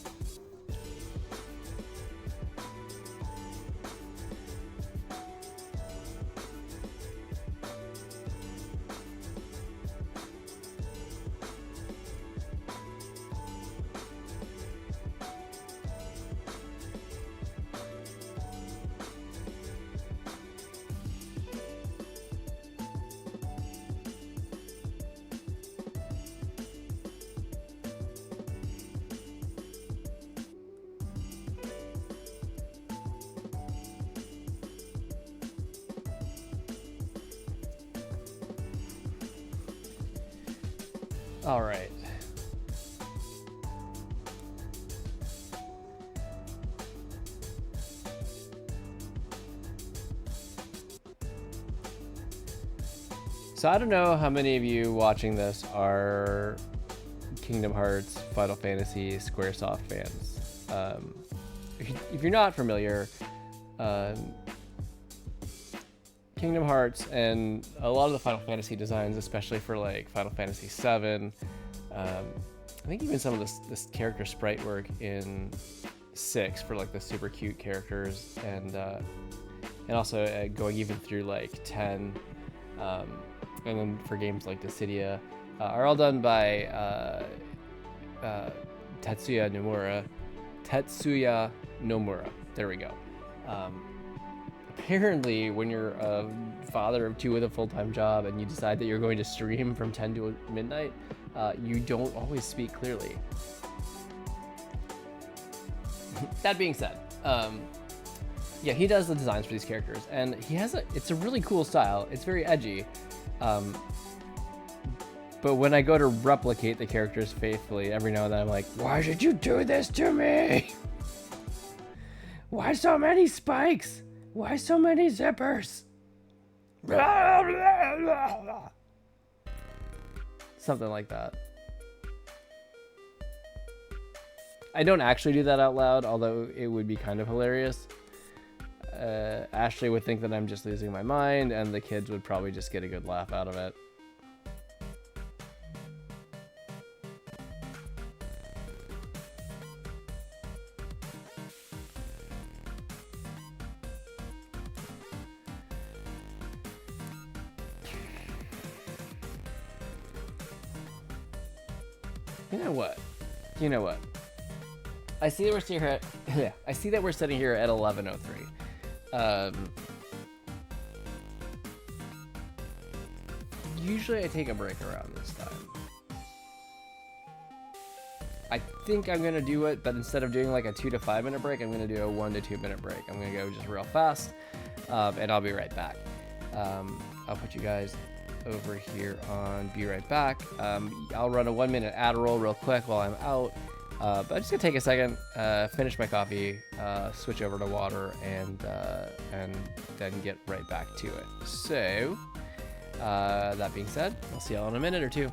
All right. So I don't know how many of you watching this are Kingdom Hearts, Final Fantasy, Squaresoft fans. If you're not familiar, Kingdom Hearts and a lot of the Final Fantasy designs, especially for like Final Fantasy VII, I think even some of this character sprite work in 6 for like the super cute characters, and also going even through like 10, and then for games like Dissidia, are all done by Tetsuya Nomura. There we go. Apparently, when you're a father of 2 with a full-time job and you decide that you're going to stream from 10 to midnight, you don't always speak clearly. That being said, yeah, he does the designs for these characters, and it's a really cool style. It's very edgy. But when I go to replicate the characters faithfully, every now and then I'm like, why did you do this to me? Why so many spikes? Why so many zippers? Something like that. I don't actually do that out loud, although it would be kind of hilarious. Ashley would think that I'm just losing my mind, and the kids would probably just get a good laugh out of it. You know what? I see that we're sitting here at I see that we're sitting here at 11:03. Usually I take a break around this time. I think I'm gonna do it, but instead of doing like a 2 to 5 minute break, I'm gonna do a 1 to 2 minute break. I'm gonna go just real fast, and I'll be right back. I'll put you guys over here on be right back. I'll run a 1 minute ad roll real quick while I'm out, but I'm just gonna take a second, finish my coffee, switch over to water, and then get right back to it. So that being said, I'll see y'all in a minute or two.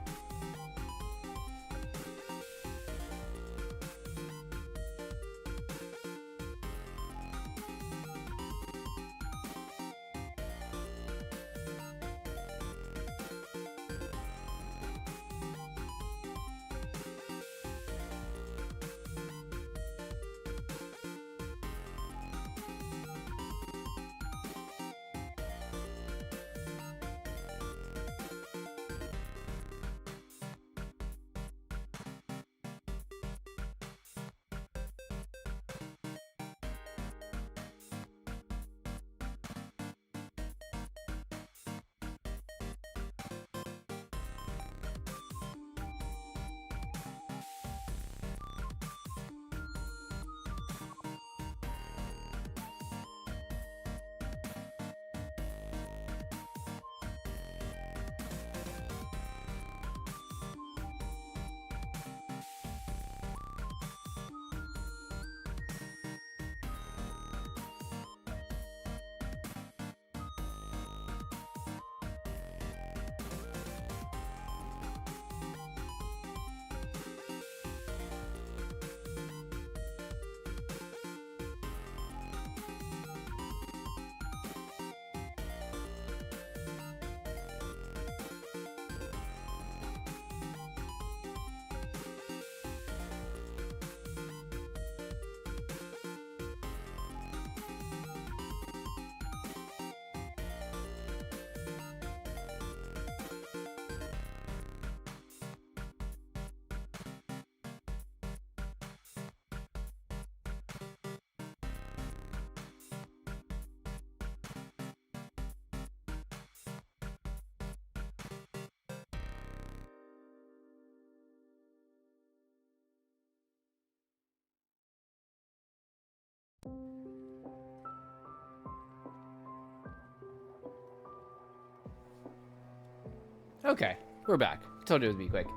Okay, we're back. Told you it would be quick.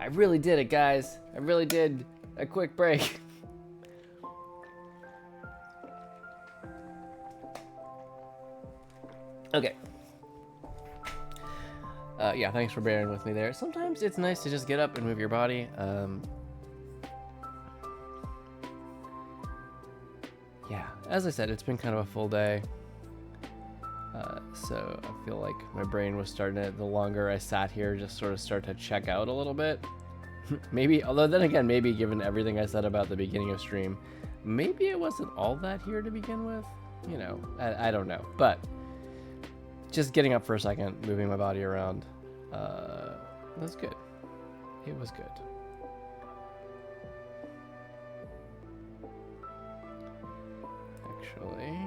I really did it, guys. I really did a quick break. Okay. Yeah, thanks for bearing with me there. Sometimes it's nice to just get up and move your body. Yeah, as I said, it's been kind of a full day. So I feel like my brain was starting to, the longer I sat here, just sort of start to check out a little bit. Maybe, although then again, maybe given everything I said about the beginning of stream, maybe it wasn't all that here to begin with. You know, I don't know. But just getting up for a second, moving my body around, was good. It was good. Actually,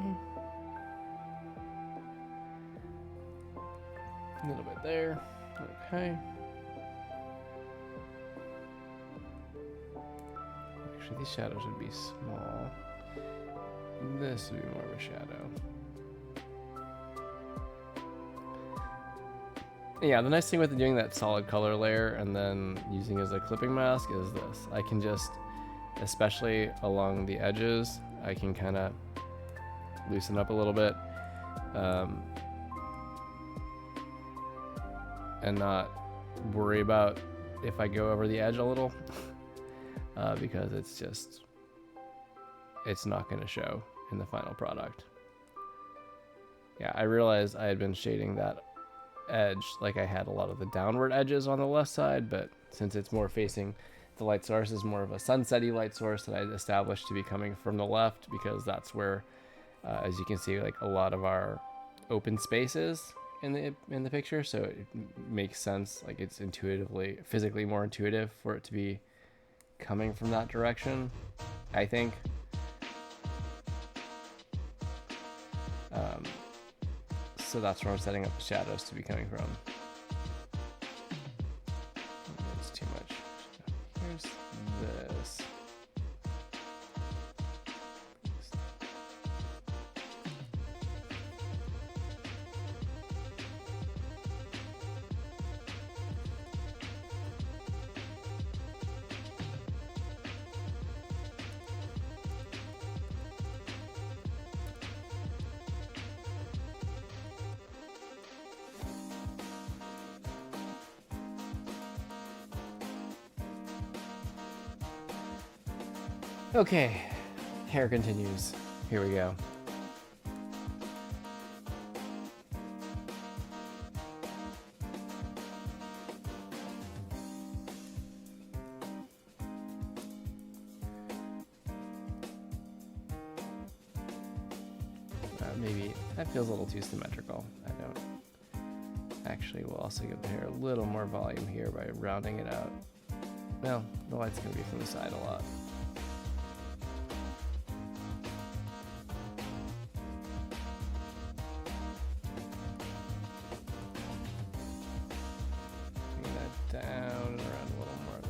a little bit there. Okay. Actually, these shadows would be small. This would be more of a shadow. Yeah, the nice thing with doing that solid color layer and then using as a clipping mask is this. I can just, especially along the edges, I can kind of loosen up a little bit and not worry about if I go over the edge a little because it's not going to show in the final product. Yeah, I realized I had been shading that edge like I had a lot of the downward edges on the left side, but since it's more facing the light source is more of a sunsetty light source that I established to be coming from the left, because that's where as you can see, like a lot of our open spaces in the picture, so it makes sense, like it's intuitively, physically more intuitive for it to be coming from that direction, I think. So that's where I'm setting up the shadows to be coming from. It's too much. Here's this. Okay, hair continues. Here we go. Maybe that feels a little too symmetrical. I don't. Actually, we'll also give the hair a little more volume here by rounding it out. Well, the light's gonna be from the side a lot. Down and around a little more.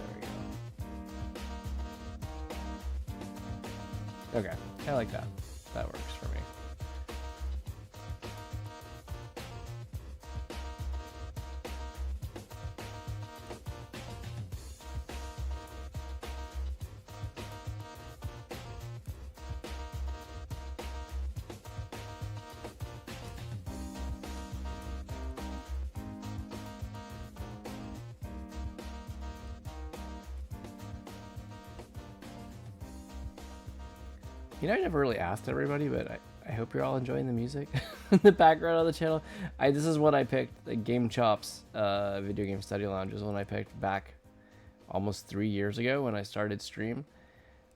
There we go. Okay, I like that. That works for me. You know, I never really asked everybody, but I hope you're all enjoying the music in the background of the channel. This is what I picked, the Game Chops Video Game Study Lounge is one I picked back almost 3 years ago when I started stream,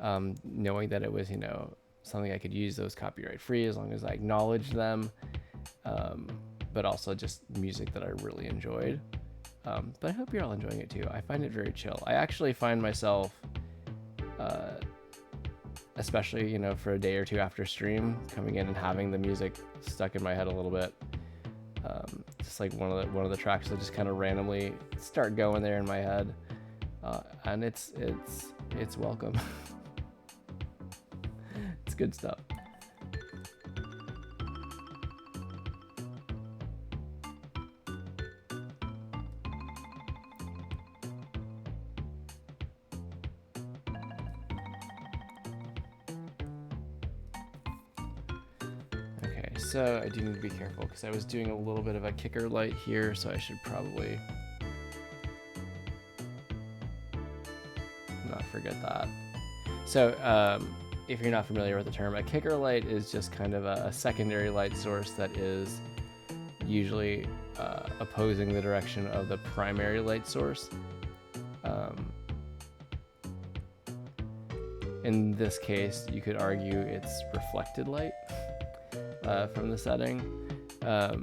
knowing that it was, you know, something I could use those copyright free as long as I acknowledged them, but also just music that I really enjoyed. But I hope you're all enjoying it too. I find it very chill. I actually find myself especially, you know, for a day or two after stream, coming in and having the music stuck in my head a little bit. Just like one of the tracks will just kind of randomly start going there in my head, and it's welcome. It's good stuff. So I do need to be careful because I was doing a little bit of a kicker light here, so I should probably not forget that. So if you're not familiar with the term, a kicker light is just kind of a secondary light source that is usually opposing the direction of the primary light source. In this case, you could argue it's reflected light. From the setting. I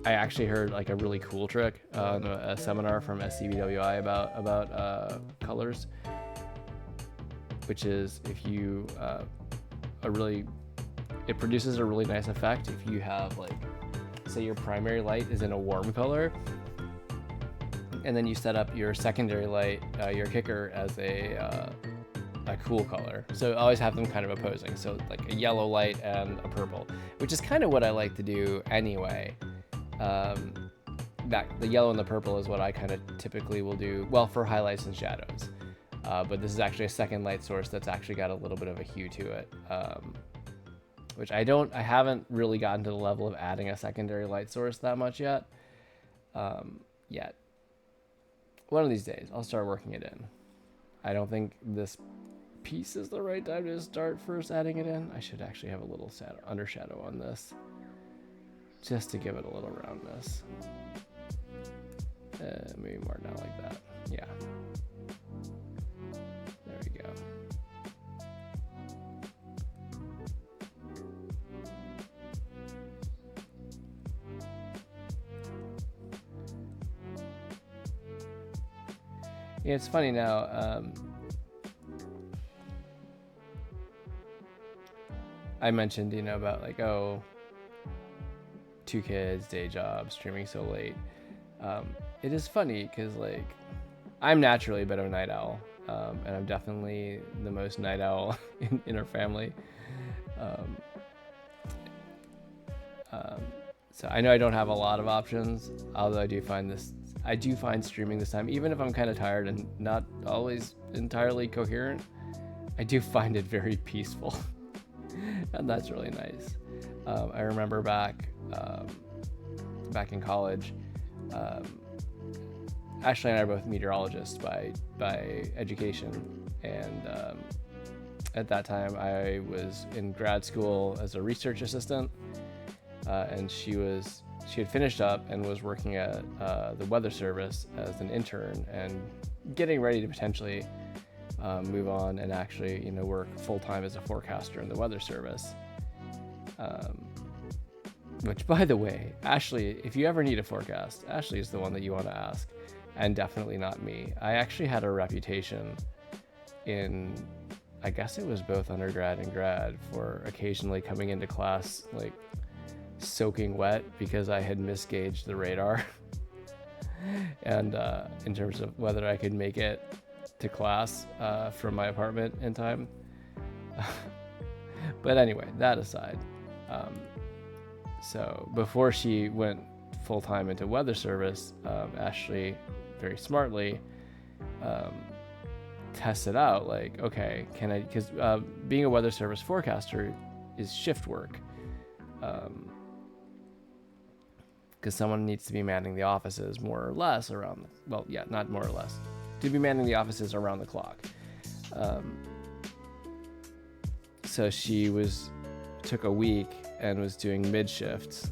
actually heard like a really cool trick on a seminar from SCBWI about colors, which is if you it produces a really nice effect if you have, like, say your primary light is in a warm color, and then you set up your secondary light, your kicker, as a cool color. So always have them kind of opposing. So like a yellow light and a purple, which is kind of what I like to do anyway. That the yellow and the purple is what I kind of typically will do, well, for highlights and shadows. but this is actually a second light source that's actually got a little bit of a hue to it, which I haven't really gotten to the level of adding a secondary light source that much yet. One of these days I'll start working it in. I don't think this piece is the right time to start first adding it in. I should actually have a little undershadow on this just to give it a little roundness. Maybe more down like that. Yeah. There we go. Yeah, it's funny now. I mentioned, about like, 2 kids, day job, streaming so late. It is funny because like I'm naturally a bit of a night owl, and I'm definitely the most night owl in our family. So I know I don't have a lot of options, although I do find streaming this time, even if I'm kind of tired and not always entirely coherent, I do find it very peaceful. And that's really nice. I remember back in college, Ashley and I are both meteorologists by education, and at that time I was in grad school as a research assistant, and she had finished up and was working at the weather service as an intern and getting ready to potentially move on and actually work full-time as a forecaster in the weather service. Which, by the way, Ashley, if you ever need a forecast, Ashley is the one that you want to ask, and definitely not me. I actually had a reputation in, I guess it was both undergrad and grad, for occasionally coming into class like soaking wet because I had misgauged the radar and in terms of whether I could make it to class from my apartment in time. But anyway, that aside, so before she went full-time into weather service, Ashley very smartly tested out, like, okay, can I, because being a weather service forecaster is shift work, because someone needs to be manning the offices more or less around not more or less, to be manning the offices around the clock. So she took a week and was doing mid shifts,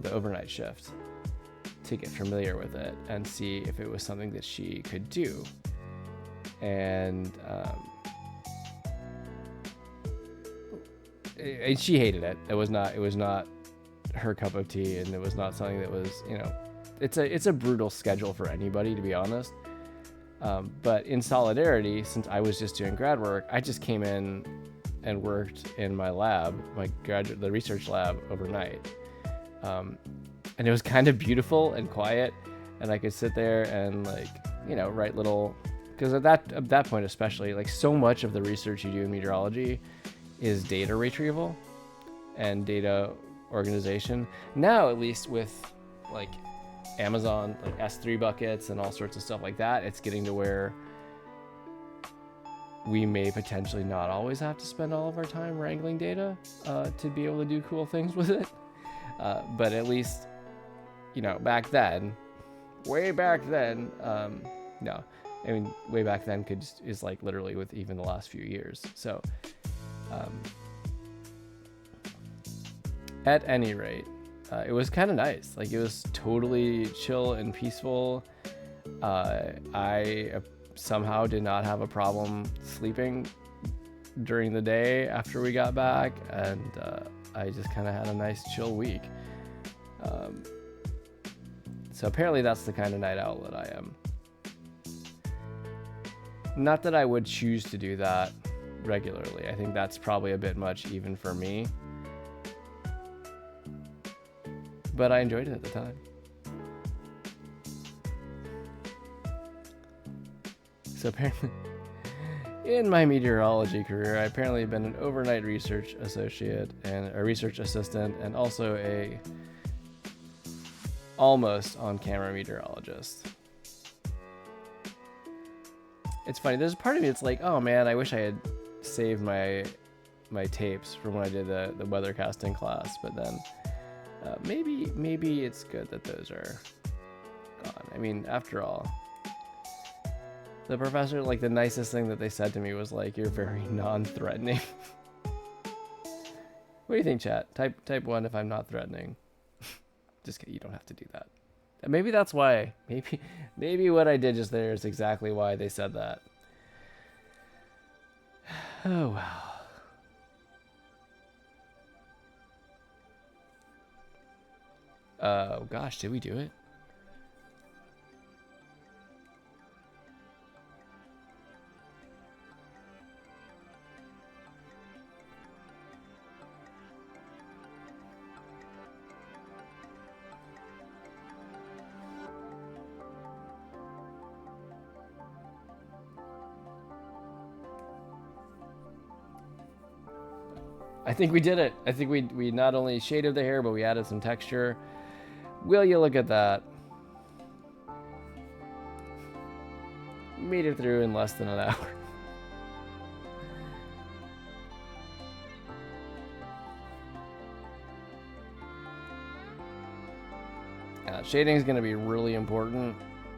the overnight shift, to get familiar with it and see if it was something that she could do. And she hated it. It was not her cup of tea, and it was not something that was, it's a brutal schedule for anybody, to be honest. But in solidarity, since I was just doing grad work, I just came in and worked in my lab, the research lab, overnight. And it was kind of beautiful and quiet, and I could sit there and write little, because at that point especially, like, so much of the research you do in meteorology is data retrieval and data organization. Now, at least with like Amazon, like S3 buckets and all sorts of stuff like that, it's getting to where we may potentially not always have to spend all of our time wrangling data to be able to do cool things with it. But at least, back then, way back then, no, I mean, way back then is like literally with even the last few years. So, at any rate, it was kind of nice. Like, it was totally chill and peaceful. I somehow did not have a problem sleeping during the day after we got back, and I just kind of had a nice chill week. So apparently that's the kind of night owl that I am. Not that I would choose to do that regularly. I think that's probably a bit much even for me. But I enjoyed it at the time. So apparently, in my meteorology career, I apparently have been an overnight research associate and a research assistant, and also a almost on-camera meteorologist. It's funny. There's a part of me that's like, oh man, I wish I had saved my tapes from when I did the weather casting class. But then maybe it's good that those are gone. I mean, after all, the professor, like, the nicest thing that they said to me was like, "You're very non-threatening." What do you think, chat? Type 1 if I'm not threatening. Just kidding. You don't have to do that. Maybe that's why. Maybe what I did just there is exactly why they said that. Oh well. Oh gosh, did we do it? I think we did it. I think we not only shaded the hair, but we added some texture. Will you look at that? We made it through in less than an hour. Shading is going to be really important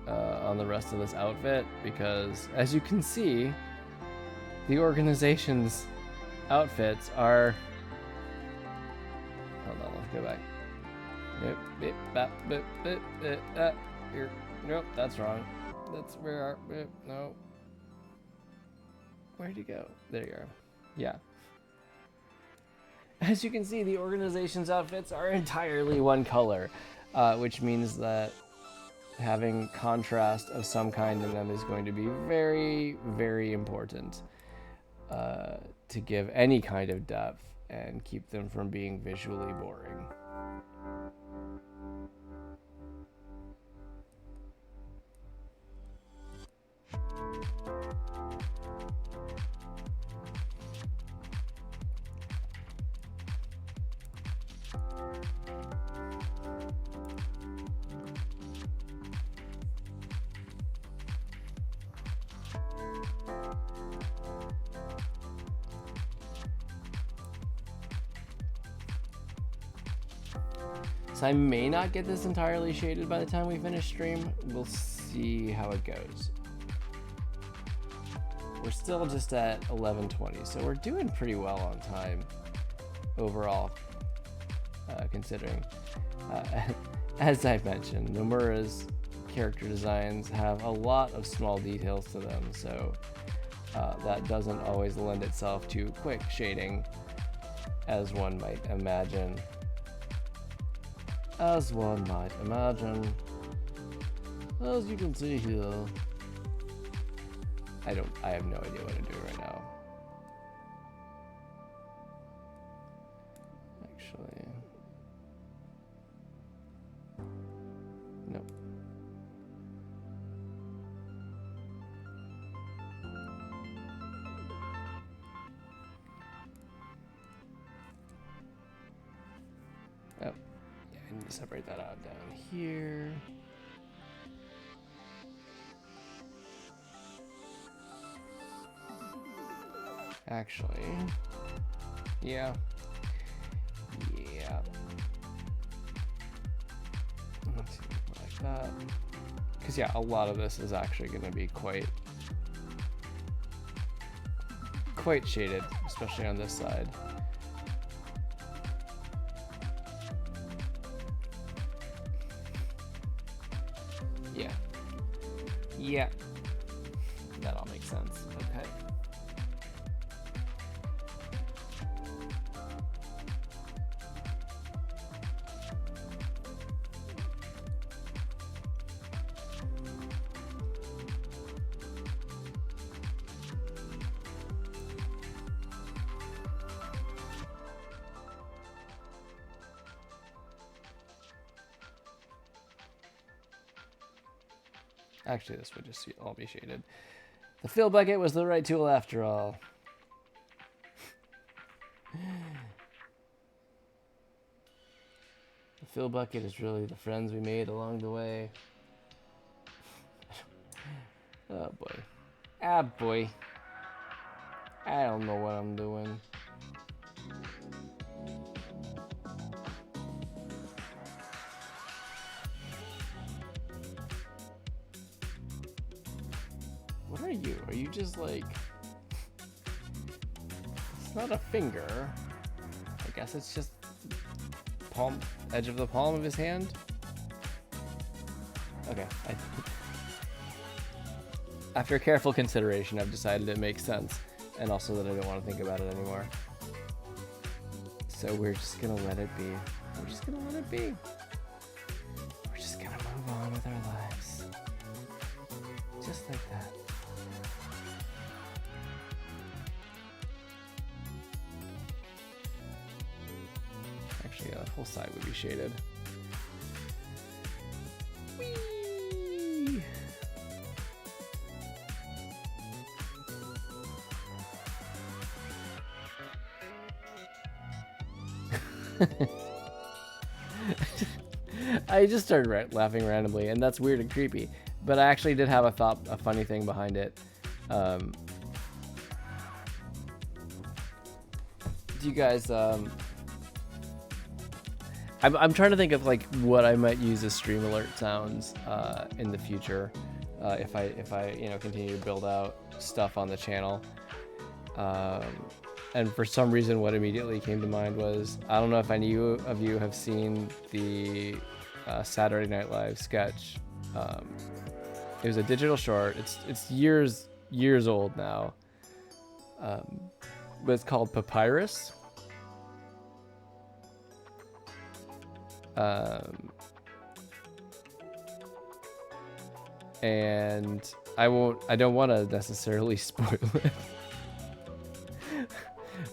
on the rest of this outfit because, as you can see, the organization's outfits are... Hold on, let's go back. Nope, that's wrong. That's where... No. Where'd you go? There you are. Yeah. As you can see, the organization's outfits are entirely one color, which means that having contrast of some kind in them is going to be very, very important to give any kind of depth and keep them from being visually boring. So I may not get this entirely shaded by the time we finish stream. We'll see how it goes. We're still just at 11:20, so we're doing pretty well on time overall, considering. As I mentioned, Nomura's character designs have a lot of small details to them, so that doesn't always lend itself to quick shading, as one might imagine. As one might imagine. As you can see here. I have no idea what I'm doing right now. Actually. Nope. Oh. I need to separate that out down here. Actually, yeah. Let's see, like that. Because yeah, a lot of this is actually going to be quite shaded, especially on this side. Yeah, that all makes sense. Okay. Actually, this would just all be shaded. The fill bucket was the right tool after all. The fill bucket is really the friends we made along the way. Oh boy. Ah, boy. I don't know what I'm doing. What are you? Are you just like... It's not a finger. I guess it's just edge of the palm of his hand. Okay. After careful consideration, I've decided it makes sense, and also that I don't want to think about it anymore. So we're just gonna let it be. We're just gonna let it be. We're just gonna move on with our lives. Just like that. Actually, the whole side would be shaded. Whee! I just started laughing randomly, and that's weird and creepy. But I actually did have a funny thing behind it. Do you guys? I'm trying to think of like what I might use as stream alert sounds in the future, if I continue to build out stuff on the channel. And for some reason, what immediately came to mind was, I don't know if any of you have seen the Saturday Night Live sketch. It was a digital short. It's years old now, but it's called Papyrus. And I don't want to necessarily spoil it.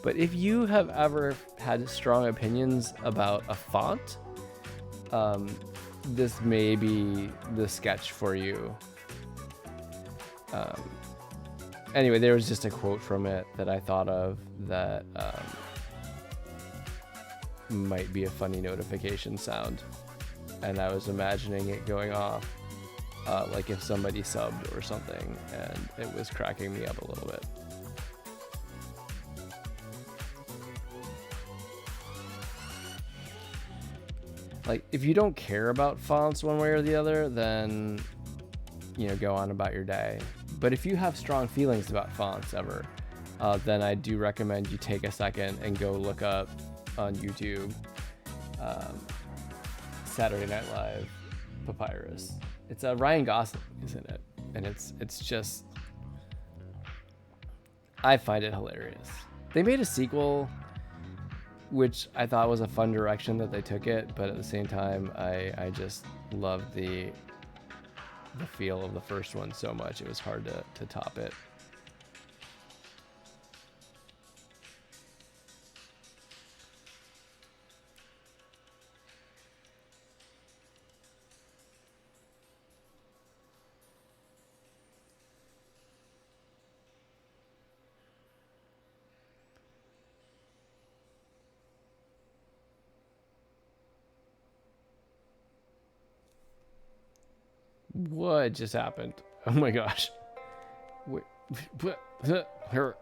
But if you have ever had strong opinions about a font, this may be the sketch for you. Anyway, there was just a quote from it that I thought of that might be a funny notification sound. And I was imagining it going off like if somebody subbed or something, and it was cracking me up a little bit. Like, if you don't care about fonts one way or the other, then, go on about your day. But if you have strong feelings about fonts ever, then I do recommend you take a second and go look up on YouTube Saturday Night Live Papyrus. It's Ryan Gosling is in it, and it's just, I find it hilarious. They made a sequel, which I thought was a fun direction that they took it, but at the same time, I just loved the feel of the first one so much. It was hard to top it. What just happened? Oh my gosh. Wait, her.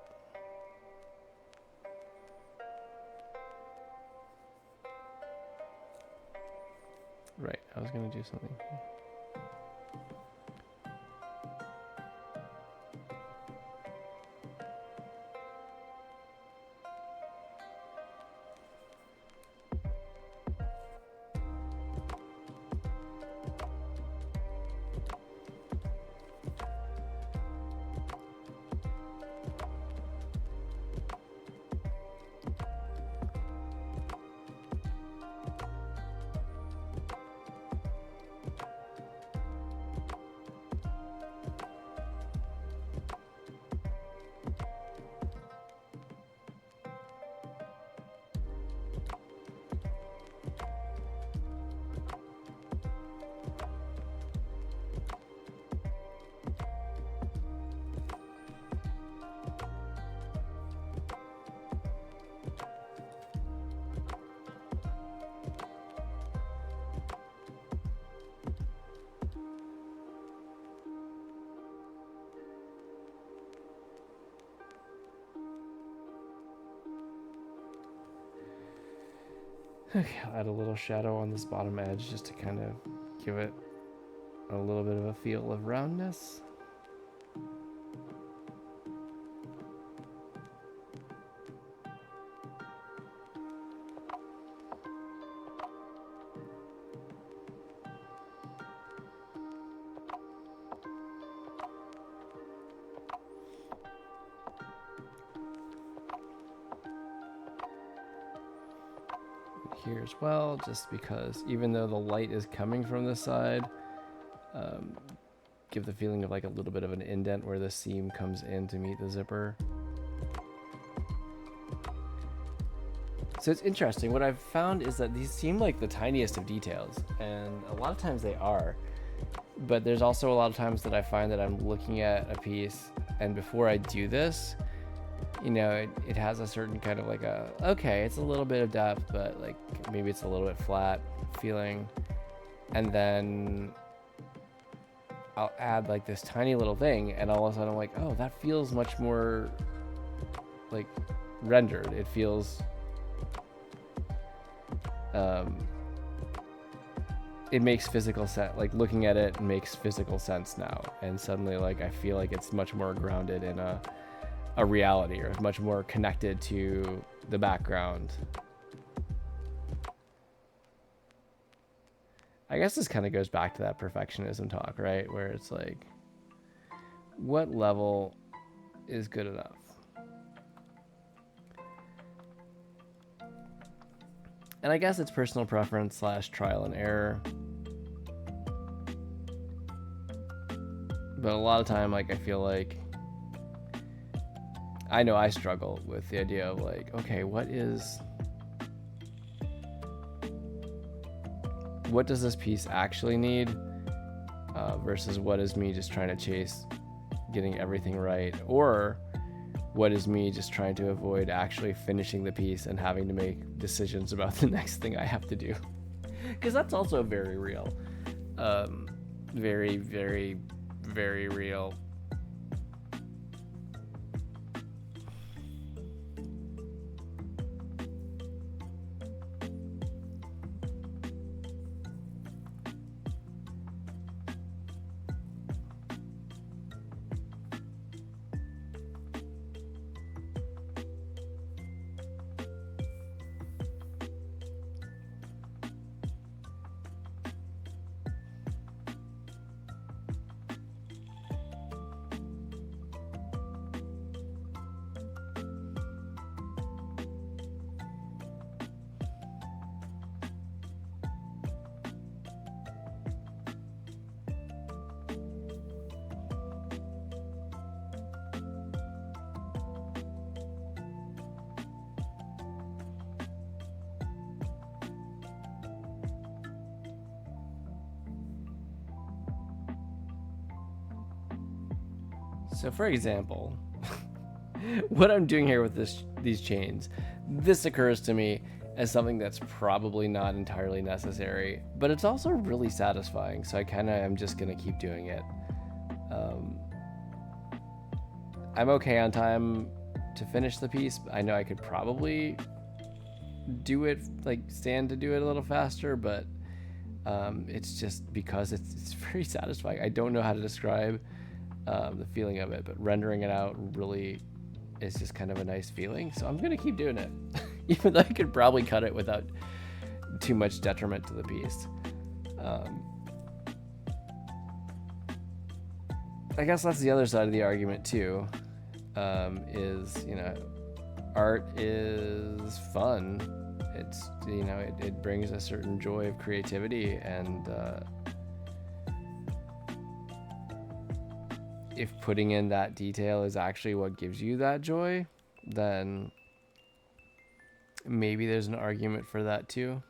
Right, I was gonna do something. Okay, I'll add a little shadow on this bottom edge just to kind of give it a little bit of a feel of roundness. Here as well, just because even though the light is coming from this side, give the feeling of like a little bit of an indent where the seam comes in to meet the zipper. So it's interesting. What I've found is that these seem like the tiniest of details, and a lot of times they are, but there's also a lot of times that I find that I'm looking at a piece, and before I do this, you know, it has a certain kind of like a, okay, it's a little bit of depth, but like maybe it's a little bit flat feeling. And then I'll add like this tiny little thing, and all of a sudden I'm like, oh, that feels much more like rendered. It feels, it makes physical sense. Like looking at it makes physical sense now. And suddenly like I feel like it's much more grounded in a reality, or much more connected to the background. I guess this kind of goes back to that perfectionism talk, right? Where it's like, what level is good enough? And I guess it's personal preference / trial and error. But a lot of time, like, I feel like, I know I struggle with the idea of like, okay, what does this piece actually need versus what is me just trying to chase getting everything right, or what is me just trying to avoid actually finishing the piece and having to make decisions about the next thing I have to do, because that's also very real, very, very, very real. So for example, what I'm doing here with these chains, this occurs to me as something that's probably not entirely necessary, but it's also really satisfying. So I kind of am just going to keep doing it. I'm okay on time to finish the piece. I know I could probably do it, like stand to do it a little faster, but it's just because it's very satisfying. I don't know how to describe the feeling of it, but rendering it out really is just kind of a nice feeling. So I'm gonna keep doing it, even though I could probably cut it without too much detriment to the piece. I guess that's the other side of the argument too, is, you know, art is fun. It's, you know, it brings a certain joy of creativity, and if putting in that detail is actually what gives you that joy, then maybe there's an argument for that too.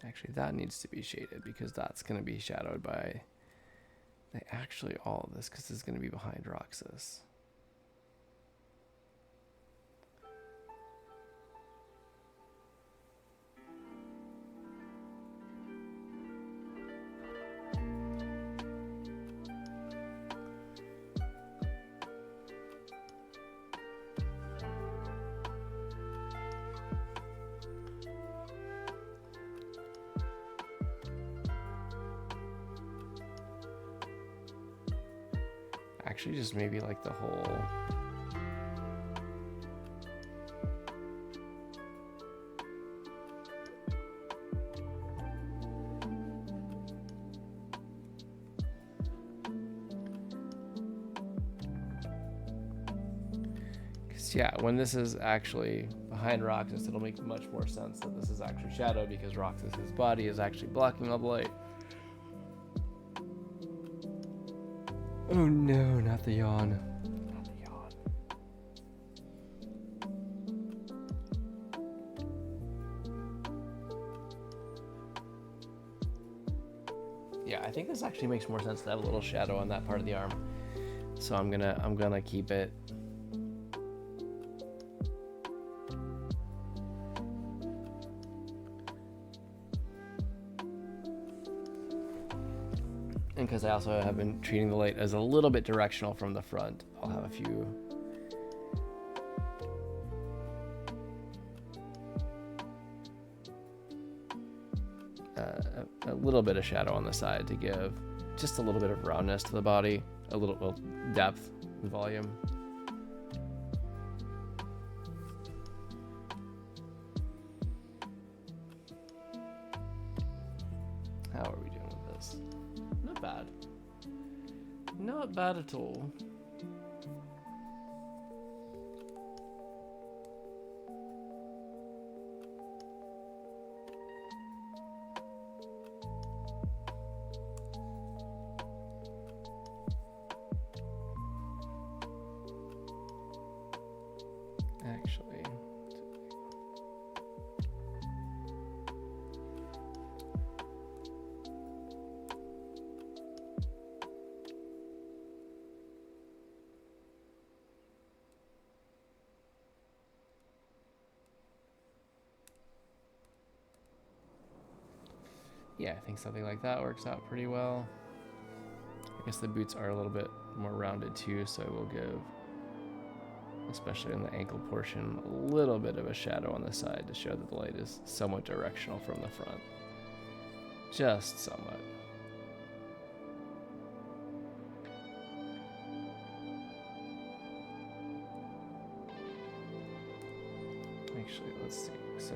Actually, that needs to be shaded because that's going to be shadowed by actually all of this, because it's going to be behind Roxas. Actually, just maybe like the whole... Yeah, when this is actually behind Roxas, it'll make much more sense that this is actually shadow because Roxas's body is actually blocking all the light. Oh no, not the yawn. Not the yawn. Yeah, I think this actually makes more sense to have a little shadow on that part of the arm. So I'm gonna keep it. And because I also have been treating the light as a little bit directional from the front, I'll have a few a little bit of shadow on the side to give just a little bit of roundness to the body, a little, well, depth and volume. How are we doing with this? Not bad. Not bad at all. Actually, yeah, I think something like that works out pretty well. I guess the boots are a little bit more rounded too, so we'll give, especially in the ankle portion, a little bit of a shadow on the side to show that the light is somewhat directional from the front. Just somewhat. Actually, let's see. So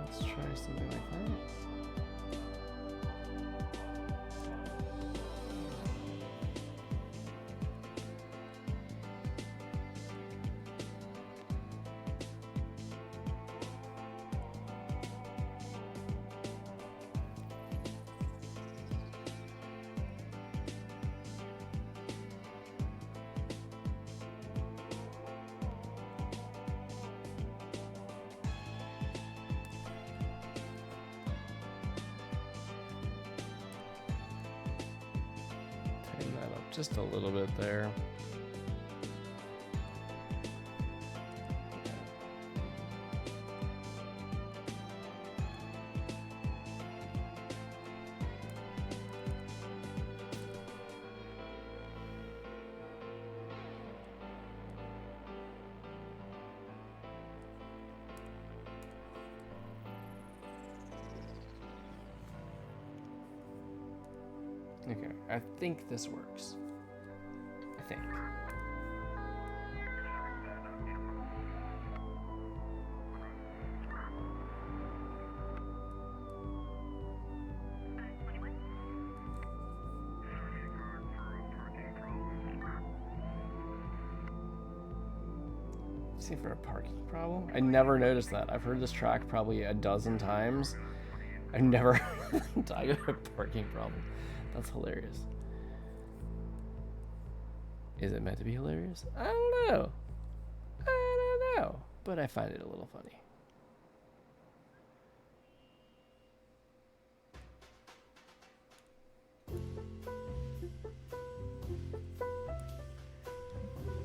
let's try something like that. Tighten that up just a little bit there. Okay, I think this works. I think. See for a parking problem? I never noticed that. I've heard this track probably a dozen times. I've never died of a parking problem. That's hilarious. Is it meant to be hilarious? I don't know. I don't know. But I find it a little funny.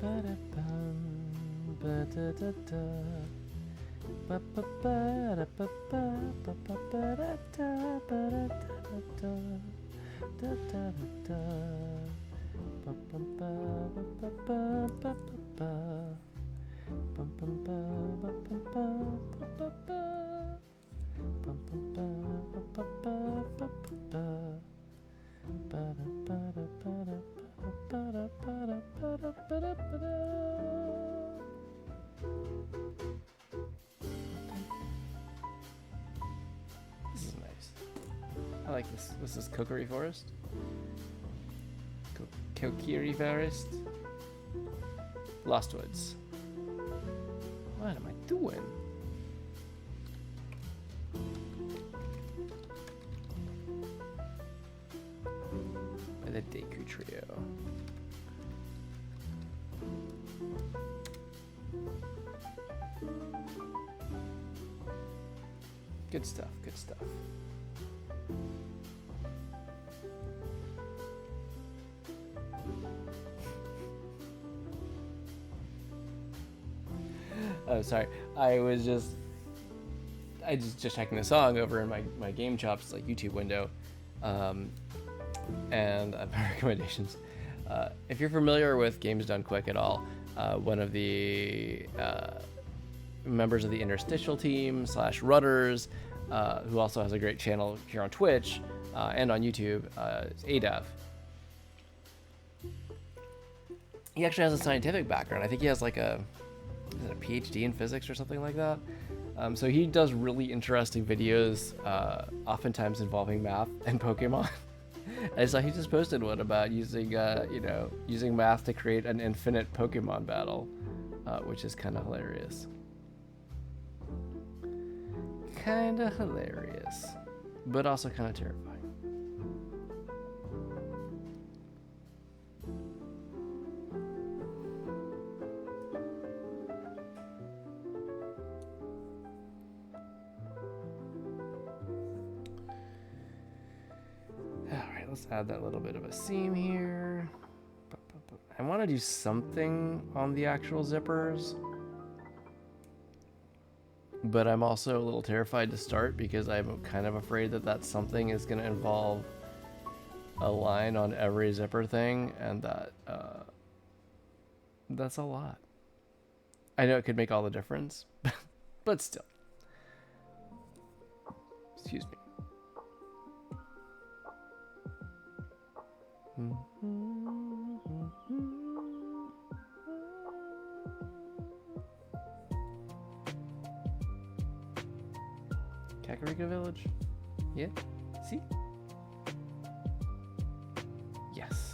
Ba-da-bum, ba-da-da-da. This is nice. I like this. This is Kokiri Forest. Kokiri Forest. Lost Woods. What am I doing? By the Deku Trio. Good stuff, good stuff. Oh, sorry. I was just checking a song over in my Game Chops like YouTube window, and my recommendations. If you're familiar with Games Done Quick at all, one of the members of the interstitial team / rudders, who also has a great channel here on Twitch and on YouTube, is Adev. He actually has a scientific background. I think he has like a PhD in physics or something like that. So he does really interesting videos, oftentimes involving math and Pokemon. I saw he just posted one about using, using math to create an infinite Pokemon battle, which is kind of hilarious. Kind of hilarious, but also kind of terrifying. Let's add that little bit of a seam here. I want to do something on the actual zippers, but I'm also a little terrified to start because I'm kind of afraid that that something is going to involve a line on every zipper thing, and that's a lot. I know it could make all the difference, but still. Excuse me. Kakariko Village? Yeah? See? Yes.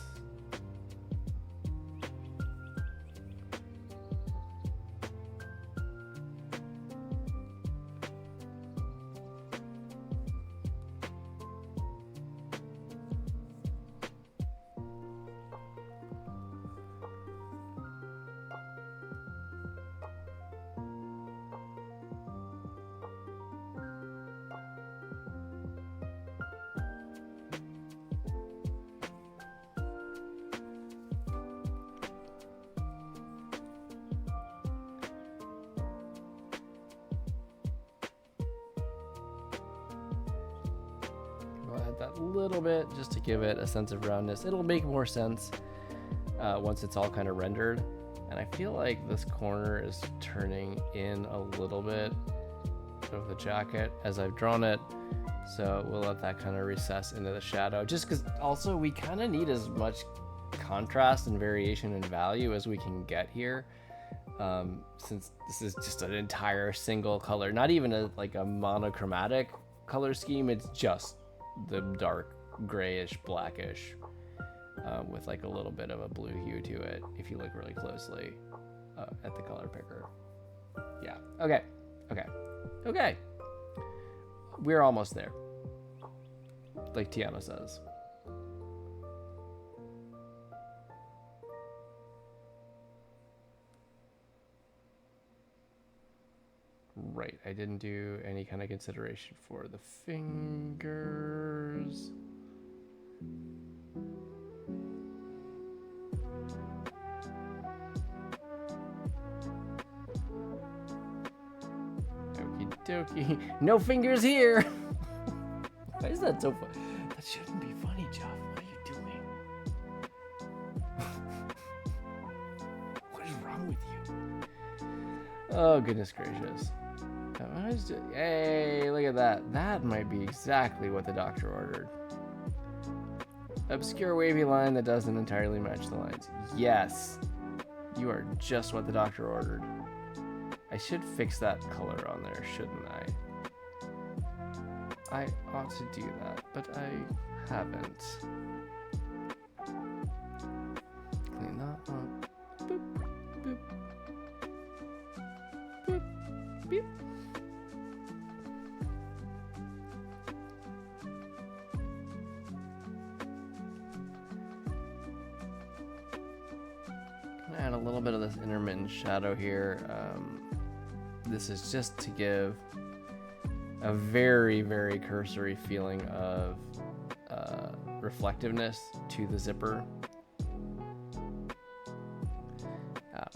That little bit just to give it a sense of roundness. It'll make more sense once it's all kind of rendered, and I feel like this corner is turning in a little bit of the jacket as I've drawn it, so we'll let that kind of recess into the shadow, just because also we kind of need as much contrast and variation in value as we can get here, since this is just an entire single color, not even like a monochromatic color scheme. It's just the dark grayish blackish with like a little bit of a blue hue to it if you look really closely at the color picker. Yeah, okay, we're almost there, like Tiana says. Right, I didn't do any kind of consideration for the fingers. dokie. No fingers here. Why is that so funny? That shouldn't be funny, Jeff. What are you doing? What is wrong with you? Oh, goodness gracious. Hey, look at that. That might be exactly what the doctor ordered. Obscure wavy line that doesn't entirely match the lines. Yes. You are just what the doctor ordered. I should fix that color on there, shouldn't I? I ought to do that, but I haven't. Clean that up. Boop, boop, boop, boop. Add a little bit of this intermittent shadow here. This is just to give a very, very cursory feeling of reflectiveness to the zipper.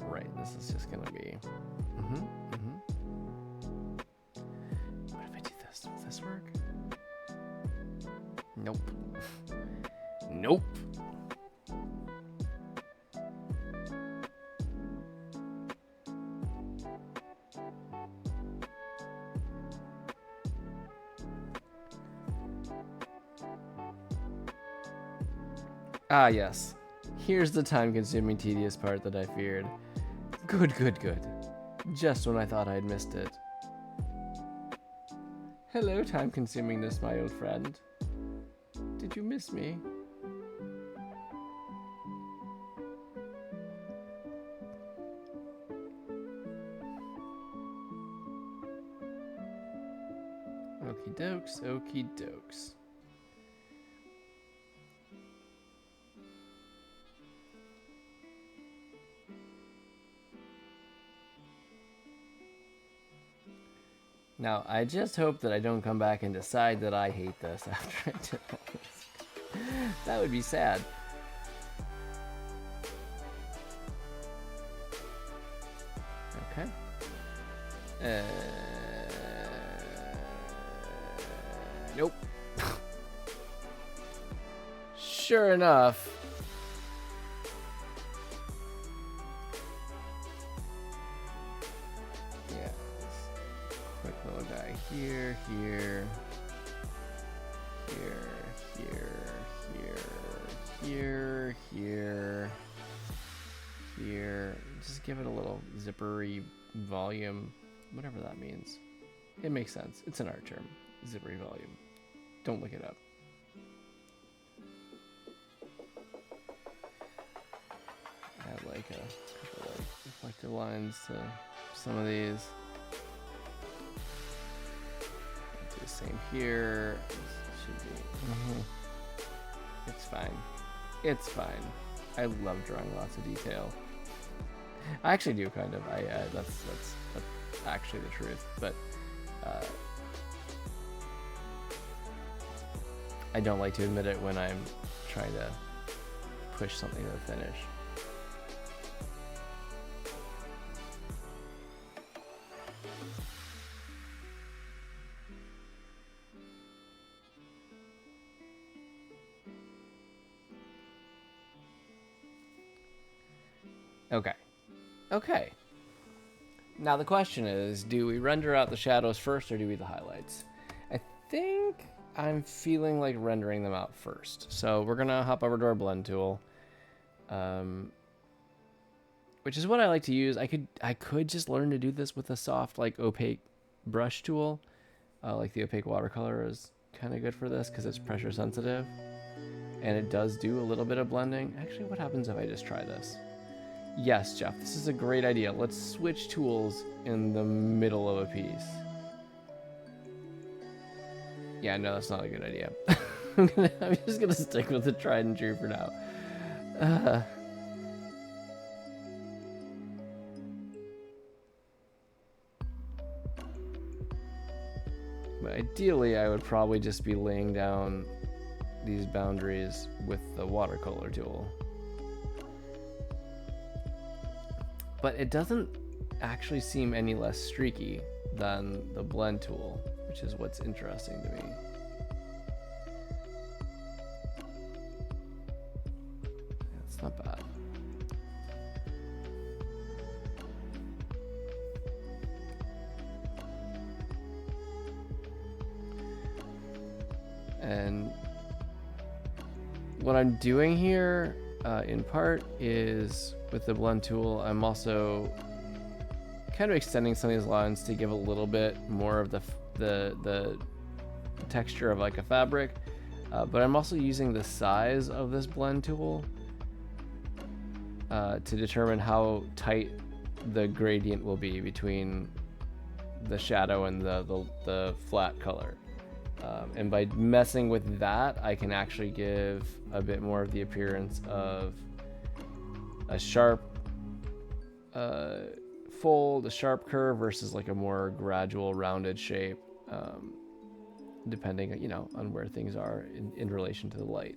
Right, this is just gonna be. What if I do this? Does this work? Nope. Nope. Ah, yes. Here's the time-consuming, tedious part that I feared. Good, good, good. Just when I thought I'd missed it. Hello, time-consumingness, my old friend. Did you miss me? Okie dokes, okie dokes. Now, I just hope that I don't come back and decide that I hate this after I did this. That would be sad. Okay. Nope. Sure enough. Here, here, here, here, here, here, here. Just give it a little zippery volume, whatever that means. It makes sense. It's an art term. Zippery volume. Don't look it up. Add like a couple of reflective lines to some of these. Same here. Should be. It's fine. It's fine. I love drawing lots of detail. I actually do kind of. That's actually the truth. But I don't like to admit it when I'm trying to push something to the finish. Okay. Okay. Now the question is, do we render out the shadows first or do we do the highlights? I think I'm feeling like rendering them out first. So we're going to hop over to our blend tool, which is what I like to use. I could just learn to do this with a soft, like, opaque brush tool. Like the opaque watercolor is kind of good for this because it's pressure sensitive. And it does do a little bit of blending. Actually, what happens if I just try this? Yes, Jeff, this is a great idea. Let's switch tools in the middle of a piece. Yeah, no, that's not a good idea. I'm just gonna stick with the tried and true for now. But ideally, I would probably just be laying down these boundaries with the watercolor tool. But it doesn't actually seem any less streaky than the blend tool, which is what's interesting to me. It's not bad. And what I'm doing here in part is with the blend tool, I'm also kind of extending some of these lines to give a little bit more of the texture of like a fabric, but I'm also using the size of this blend tool to determine how tight the gradient will be between the shadow and the flat color. And by messing with that, I can actually give a bit more of the appearance of a sharp fold, a sharp curve versus like a more gradual rounded shape, depending, you know, on where things are in relation to the light.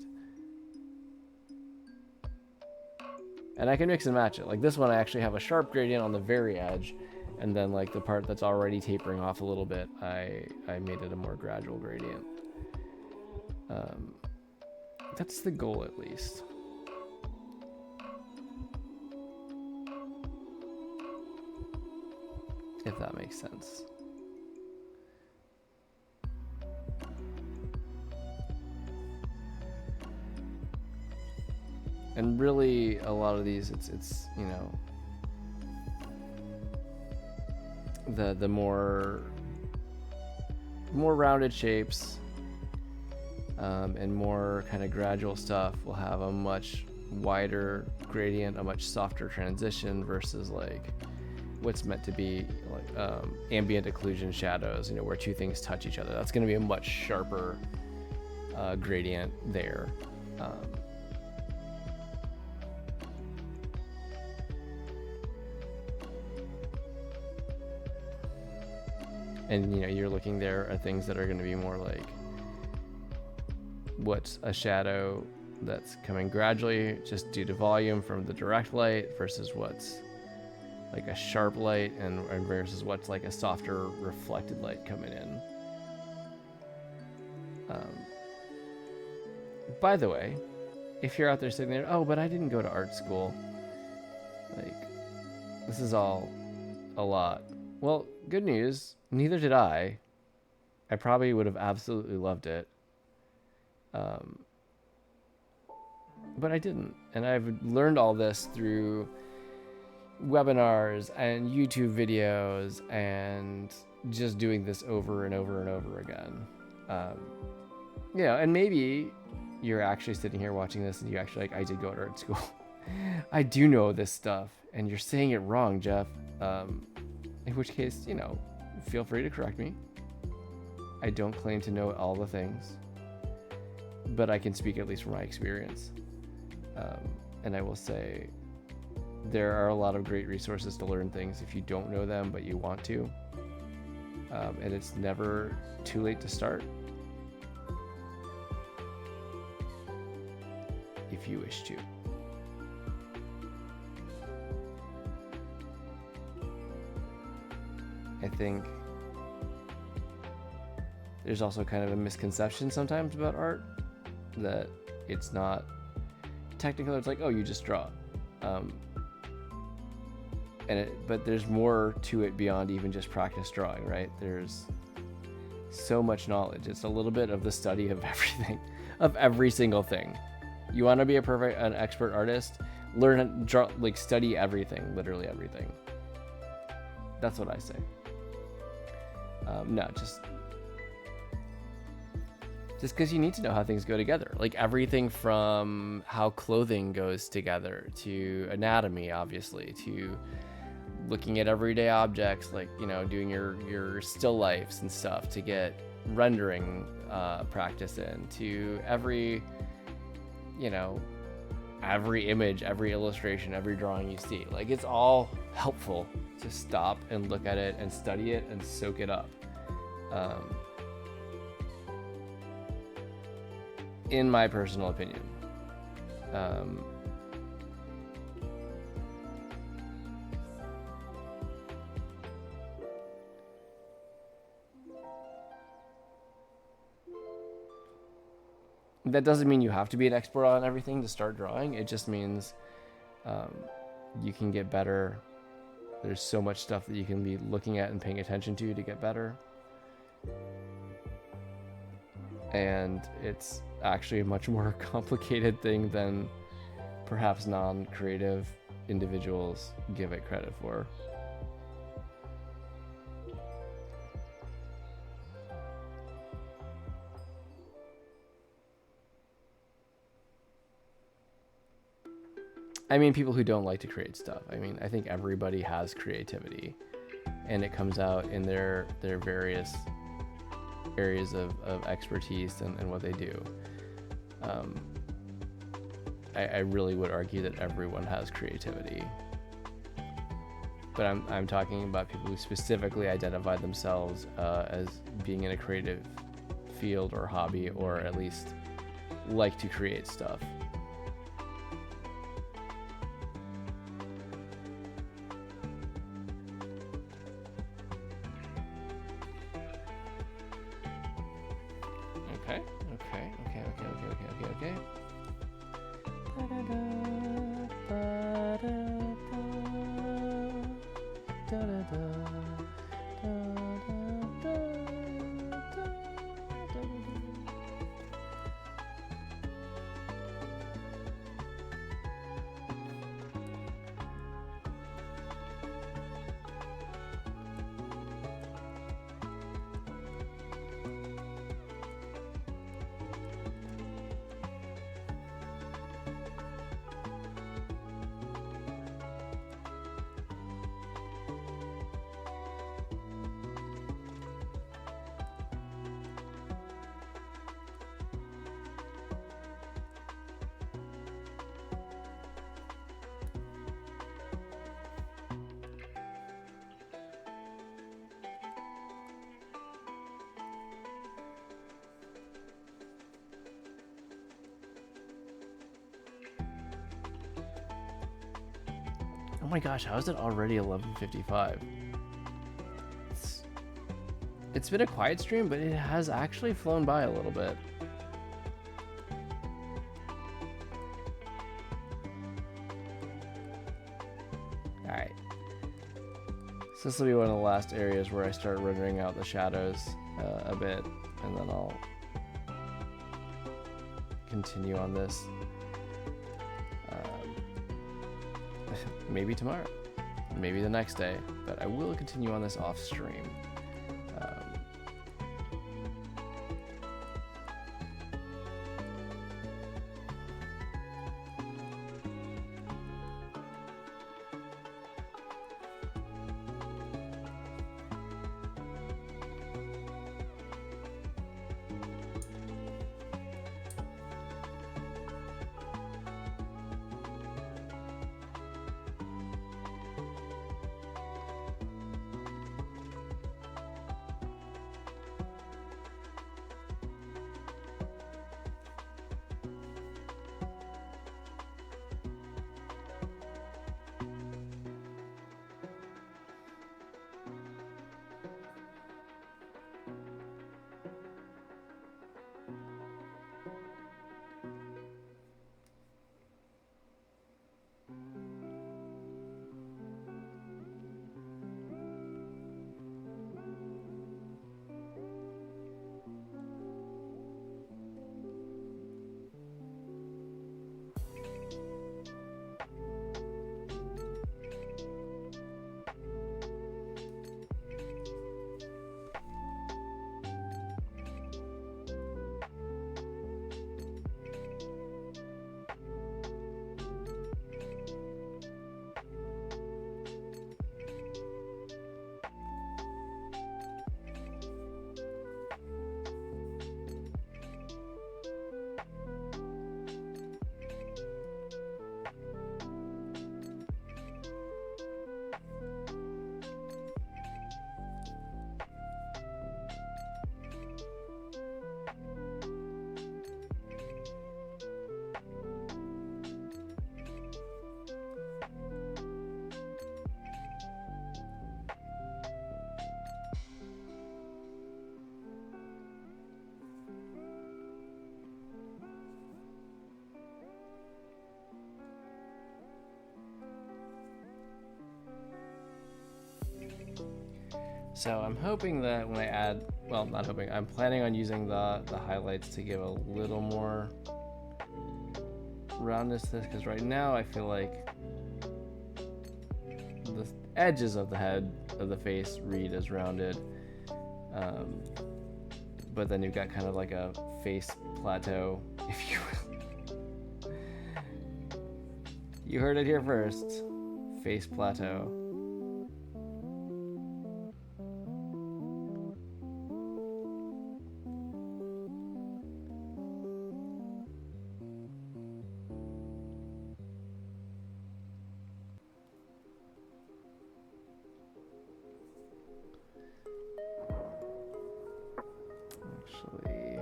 And I can mix and match it. Like this one, I actually have a sharp gradient on the very edge, and then like the part that's already tapering off a little bit, I made it a more gradual gradient. That's the goal, at least. If that makes sense. And really, a lot of these, it's you know, the more rounded shapes and more kind of gradual stuff will have a much wider gradient, a much softer transition versus like what's meant to be like ambient occlusion shadows, you know, where two things touch each other. That's going to be a much sharper gradient there. And you know, you're looking there at things that are going to be more like what's a shadow that's coming gradually just due to volume from the direct light versus what's like a sharp light and versus what's like a softer reflected light coming in. By the way, if you're out there sitting there, oh, but I didn't go to art school, like this is all a lot. Well, good news, neither did I. I probably would have absolutely loved it. But I didn't. And I've learned all this through webinars and YouTube videos and just doing this over and over and over again. You know, and maybe you're actually sitting here watching this and you actually like, I did go to art school. I do know this stuff and you're saying it wrong, Jeff. In which case, you know, feel free to correct me. I don't claim to know all the things, but I can speak at least from my experience. And I will say there are a lot of great resources to learn things if you don't know them, but you want to. And it's never too late to start if you wish to. I think there's also kind of a misconception sometimes about art that it's not technical. It's like, oh, you just draw. But there's more to it beyond even just practice drawing, right? There's so much knowledge. It's a little bit of the study of everything, of every single thing. You want to be an expert artist, learn, draw, like study everything, literally everything. That's what I say. No, just because you need to know how things go together. Like everything from how clothing goes together to anatomy, obviously, to looking at everyday objects, like, you know, doing your still lifes and stuff to get rendering practice in, to every, you know, every image, every illustration, every drawing you see. Like it's all helpful to stop and look at it and study it and soak it up. In my personal opinion. that doesn't mean you have to be an expert on everything to start drawing. It just means you can get better. There's so much stuff that you can be looking at and paying attention to get better. And it's actually a much more complicated thing than perhaps non-creative individuals give it credit for. I mean, people who don't like to create stuff. I mean, I think everybody has creativity, and it comes out in their various areas of expertise and what they do. I really would argue that everyone has creativity, but I'm talking about people who specifically identify themselves as being in a creative field or hobby, or at least like to create stuff. Okay. Oh my gosh, how is it already 11:55? It's been a quiet stream, but it has actually flown by a little bit. Alright. So this will be one of the last areas where I start rendering out the shadows a bit, and then I'll continue on this. Maybe tomorrow, maybe the next day, but I will continue on this off stream. So I'm hoping that when I add, well, not hoping, I'm planning on using the highlights to give a little more roundness to this, because right now I feel like the edges of the head of the face read as rounded, but then you've got kind of like a face plateau, if you will. You heard it here first. Face plateau. Actually,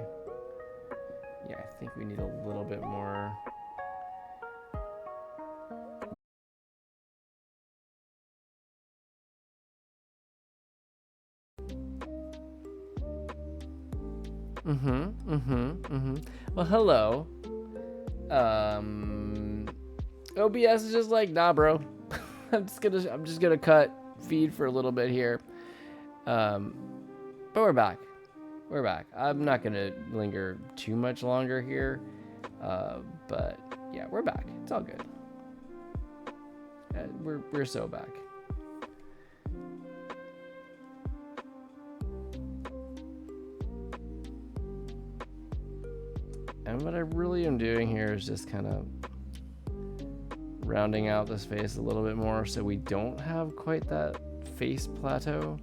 yeah, I think we need a little bit more. Well, hello. OBS is just like, nah, bro. I'm just gonna cut feed for a little bit here. But we're back. We're back. I'm not gonna linger too much longer here. But yeah, we're back. It's all good. We're so back. And what I really am doing here is just kind of rounding out this face a little bit more so we don't have quite that face plateau.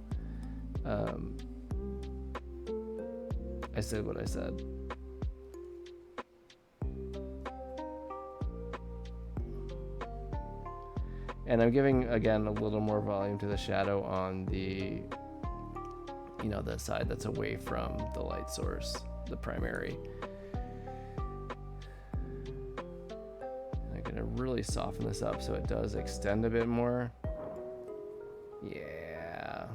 I said what I said. And I'm giving, again, a little more volume to the shadow on the, you know, the side that's away from the light source, the primary. I'm gonna really soften this up so it does extend a bit more. Yeah.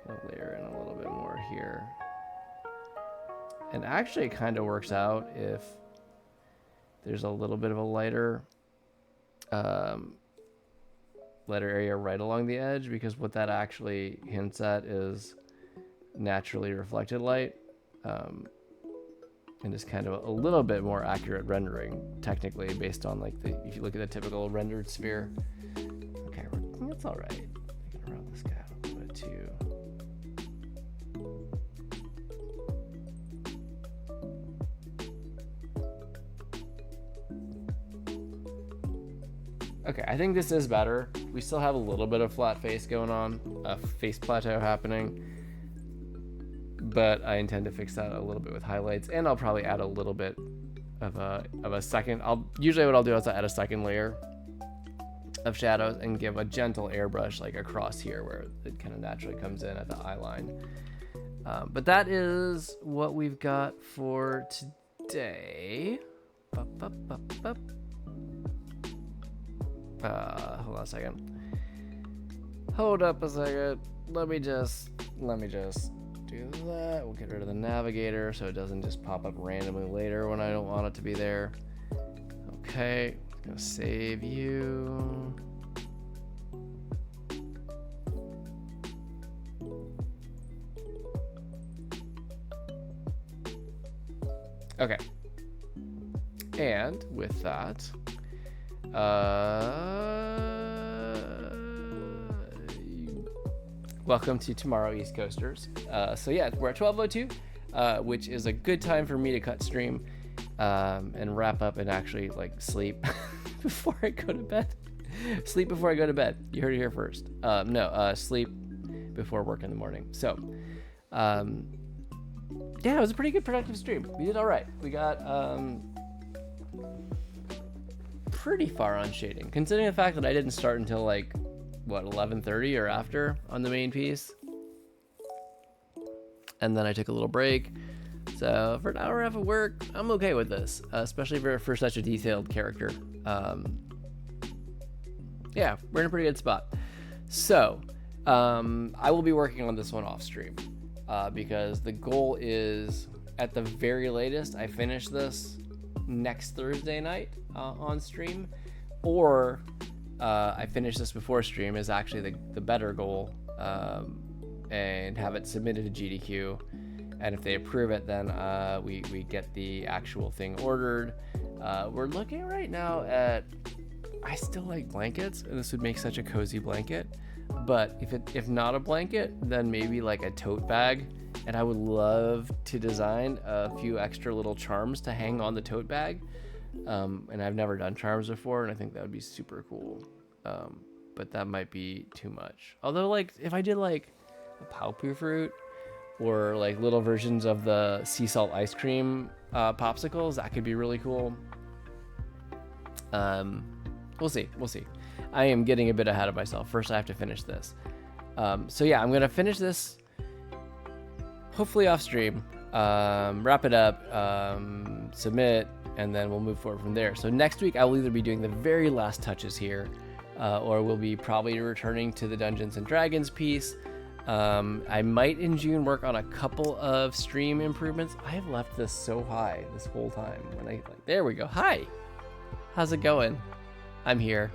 I'll layer in a little bit more here. And actually it kind of works out if there's a little bit of a lighter area right along the edge, because what that actually hints at is naturally reflected light, and is kind of a little bit more accurate rendering technically based on like if you look at the typical rendered sphere. Okay, that's all right. I'm gonna round this guy out a little bit too. Okay, I think this is better. We still have a little bit of flat face going on, a face plateau happening, but I intend to fix that a little bit with highlights, and I'll probably add a little bit of a second. Usually what I'll do is I'll add a second layer of shadows and give a gentle airbrush like across here where it kind of naturally comes in at the eye line. But that is what we've got for today. Hold on a second. Hold up a second. Let me just do that. We'll get rid of the navigator so it doesn't just pop up randomly later when I don't want it to be there. Okay, gonna save you. Okay. And with that, welcome to tomorrow, East Coasters. So yeah, we're at 12:02, which is a good time for me to cut stream and wrap up and actually like sleep before I go to bed. Sleep before I go to bed. You heard it here first. Sleep before work in the morning. So yeah, it was a pretty good productive stream. We did all right. We got pretty far on shading, considering the fact that I didn't start until like what, 11:30 or after on the main piece, and then I took a little break. So for an hour and a half of work, I'm okay with this, especially for such a detailed character. Yeah, we're in a pretty good spot. So I will be working on this one off stream, because the goal is at the very latest I finish this next Thursday night on stream, or I finish this before stream is actually the better goal, and have it submitted to GDQ. And if they approve it, then we get the actual thing ordered. We're looking right now at, I still like blankets, and this would make such a cozy blanket. But if not a blanket, then maybe like a tote bag. And I would love to design a few extra little charms to hang on the tote bag. And I've never done charms before, and I think that would be super cool. But that might be too much. Although, like, if I did like a Paopu fruit, or like little versions of the sea salt ice cream popsicles, that could be really cool. We'll see. I am getting a bit ahead of myself. First, I have to finish this. So yeah, I'm gonna finish this hopefully off stream, wrap it up, submit, and then we'll move forward from there. So next week I will either be doing the very last touches here, or we'll be probably returning to the Dungeons and Dragons piece. I might in June work on a couple of stream improvements. I have left this so high this whole time. There we go. Hi, how's it going? I'm here.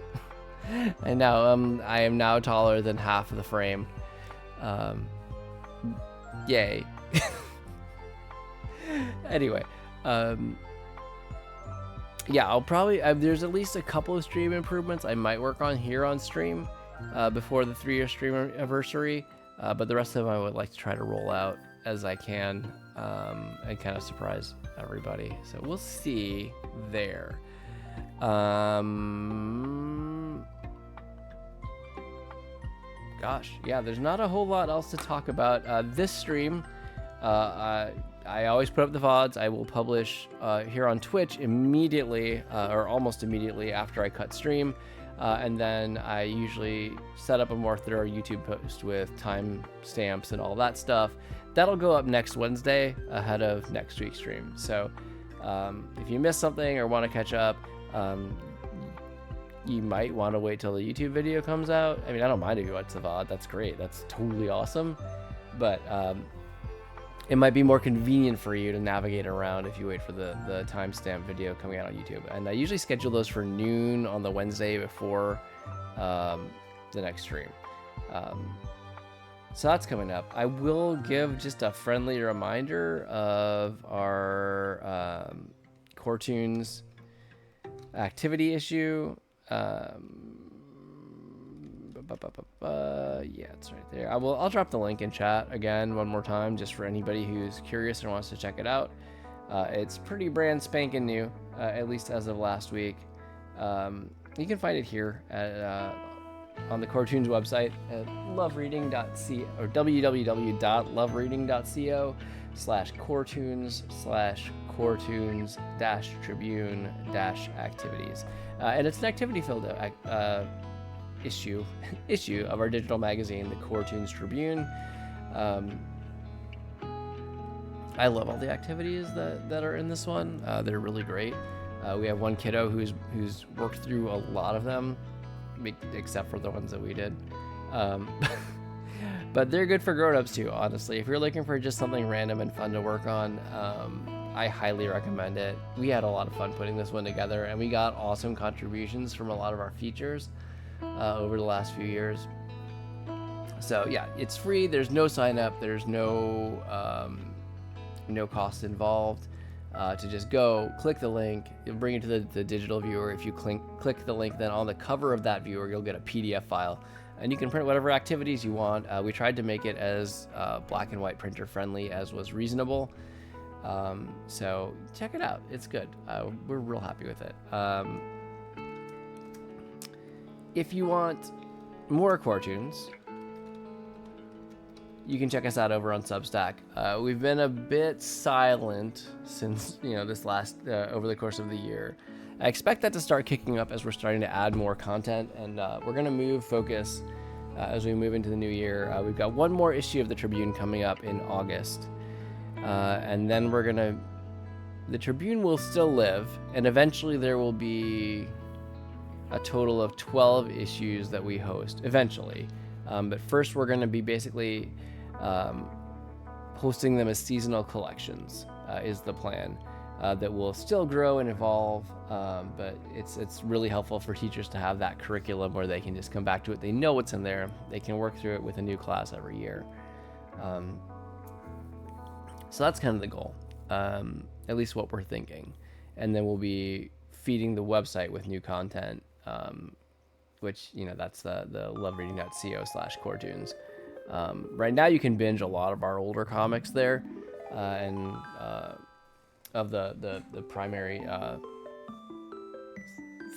And now I am now taller than half of the frame. Yay. Anyway, yeah, I'll probably there's at least a couple of stream improvements I might work on here on stream before the 3-year stream anniversary. But the rest of them I would like to try to roll out as I can, and kind of surprise everybody. So we'll see there. Gosh, yeah, there's not a whole lot else to talk about. This stream, I always put up the VODs. I will publish here on Twitch immediately, or almost immediately after I cut stream. And then I usually set up a more thorough YouTube post with time stamps and all that stuff. That'll go up next Wednesday ahead of next week's stream. So if you missed something or want to catch up, you might want to wait till the YouTube video comes out. I mean, I don't mind if you watch the VOD. That's great. That's totally awesome. But it might be more convenient for you to navigate around if you wait for the timestamp video coming out on YouTube. And I usually schedule those for noon on the Wednesday before the next stream. So that's coming up. I will give just a friendly reminder of our Cartoons activity issue. Yeah, it's right there. I'll drop the link in chat again one more time, just for anybody who's curious and wants to check it out. It's pretty brand spanking new, at least as of last week. You can find it here at, on the Cartoons website at lovereading.co or www.lovereading.co/Cartoons/Cartoons-Tribune-activities. And it's an activity-filled issue of our digital magazine, the Cartoons Tribune. I love all the activities that are in this one. They're really great. We have one kiddo who's worked through a lot of them, except for the ones that we did. But they're good for grown-ups too, honestly. If you're looking for just something random and fun to work on, I highly recommend it. We had a lot of fun putting this one together, and we got awesome contributions from a lot of our features over the last few years. So yeah, it's free. There's no sign up. There's no cost involved. To just go click the link, it'll bring you to the digital viewer. If you click the link, then on the cover of that viewer, you'll get a PDF file, and you can print whatever activities you want. We tried to make it as black and white printer friendly as was reasonable. So check it out. It's good. We're real happy with it. If you want more cartoons, you can check us out over on Substack. We've been a bit silent since, this last, over the course of the year. I expect that to start kicking up as we're starting to add more content, and we're going to move focus as we move into the new year. We've got one more issue of the Tribune coming up in August, and then the Tribune will still live, and eventually there will be a total of 12 issues that we host, eventually. But first we're going to be basically hosting them as seasonal collections, is the plan. that will still grow and evolve, but it's really helpful for teachers to have that curriculum where they can just come back to it. They know what's in there. They can work through it with a new class every year. So that's kind of the goal, at least what we're thinking. And then we'll be feeding the website with new content, which, that's the lovereading.co/cartoons. Right now you can binge a lot of our older comics there, and of the primary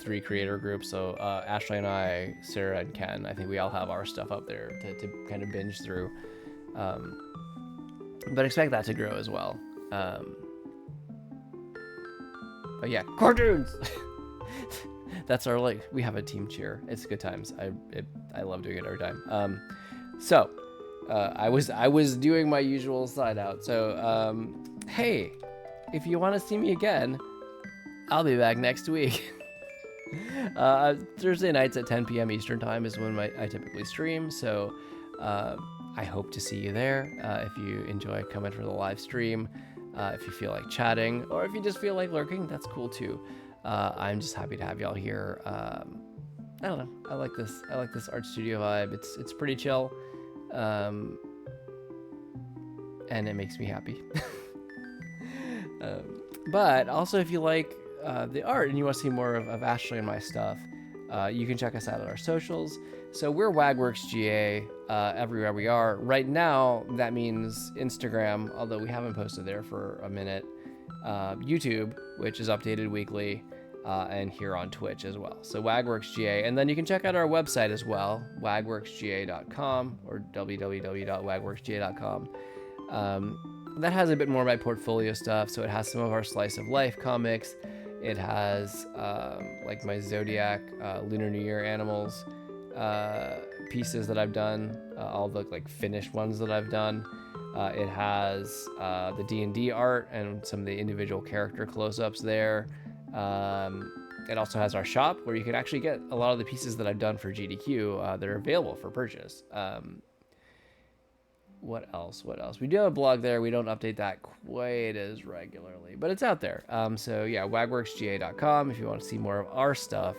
3 creator groups. So Ashley and I, Sarah and Ken, I think we all have our stuff up there to kind of binge through. But expect that to grow as well. But yeah, cartoons. That's our, we have a team cheer. It's good times. I love doing it every time. So I was doing my usual slide out. So hey, if you want to see me again, I'll be back next week. Thursday nights at 10 p.m. Eastern time is when I typically stream. So I hope to see you there. If you enjoy coming for the live stream, if you feel like chatting, or if you just feel like lurking, that's cool too. I'm just happy to have y'all here. I don't know. I like this art studio vibe. It's pretty chill, and it makes me happy. But also, if you like the art and you want to see more of Ashley and my stuff, you can check us out at our socials. So we're WagWorksGA everywhere we are. Right now, that means Instagram, although we haven't posted there for a minute. YouTube, which is updated weekly, and here on Twitch as well. So WagWorksGA. And then you can check out our website as well, wagworksga.com or www.wagworksga.com. That has a bit more of my portfolio stuff. So it has some of our Slice of Life comics. It has like my Zodiac, Lunar New Year animals pieces that I've done, all the finished ones that I've done. It has the D&D art and some of the individual character close-ups there. It also has our shop where you can actually get a lot of the pieces that I've done for GDQ that are available for purchase. What else? We do have a blog there. We don't update that quite as regularly, but it's out there. So yeah, wagworksga.com if you want to see more of our stuff.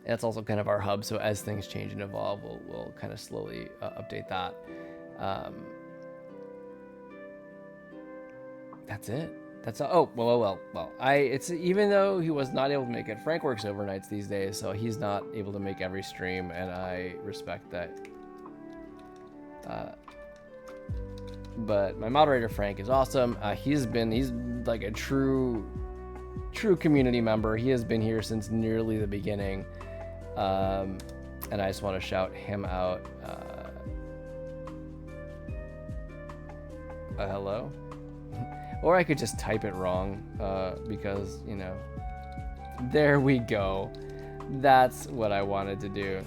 That's also kind of our hub. So as things change and evolve, we'll kind of slowly update that. That's it. That's all. Oh, well. It's even though he was not able to make it, Frank works overnights these days, so he's not able to make every stream, and I respect that. But my moderator Frank is awesome. He's like a true community member. He has been here since nearly the beginning. And I just want to shout him out. Hello? Or I could just type it wrong, because, there we go. That's what I wanted to do.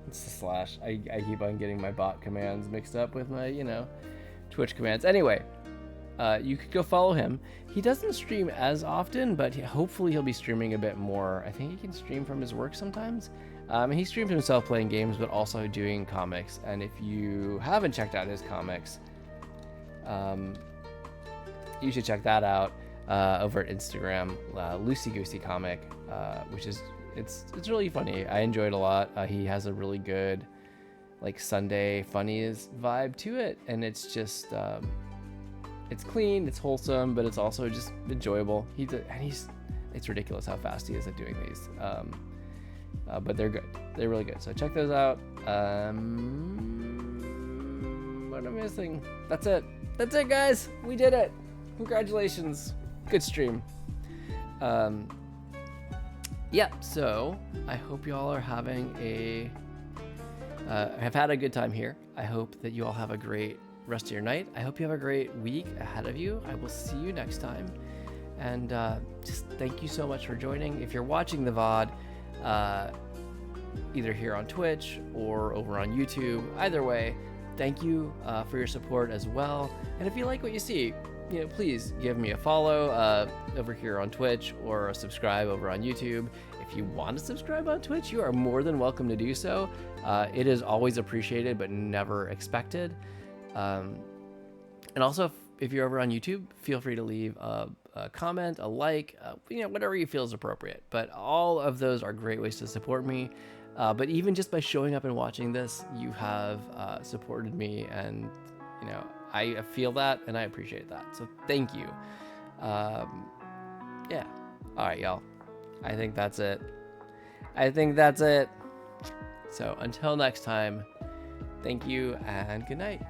It's a slash. I keep on getting my bot commands mixed up with my, Twitch commands. Anyway, you could go follow him. He doesn't stream as often, but hopefully he'll be streaming a bit more. I think he can stream from his work sometimes. He streams himself playing games, but also doing comics. And if you haven't checked out his comics, you should check that out over at Instagram, Loosey Goosey Comic, which is it's really funny. I enjoy it a lot. He has a really good Sunday funnies vibe to it, and it's just it's clean, it's wholesome, but it's also just enjoyable. It's ridiculous how fast he is at doing these. But they're good. They're really good. So check those out. What am I missing? That's it, guys. We did it. Congratulations. Good stream. Yeah, so I hope you all are having have had a good time here. I hope that you all have a great rest of your night. I hope you have a great week ahead of you. I will see you next time. And just thank you so much for joining. If you're watching the VOD, either here on Twitch or over on YouTube, either way, thank you for your support as well. And if you like what you see, please give me a follow over here on Twitch or a subscribe over on YouTube. If you want to subscribe on Twitch, you are more than welcome to do so. It is always appreciated, but never expected. And also, if you're over on YouTube, feel free to leave a comment, a like, whatever you feel is appropriate. But all of those are great ways to support me. But even just by showing up and watching this, you have supported me, and I feel that and I appreciate that. So thank you. Yeah. All right, y'all. I think that's it. So until next time, thank you and good night.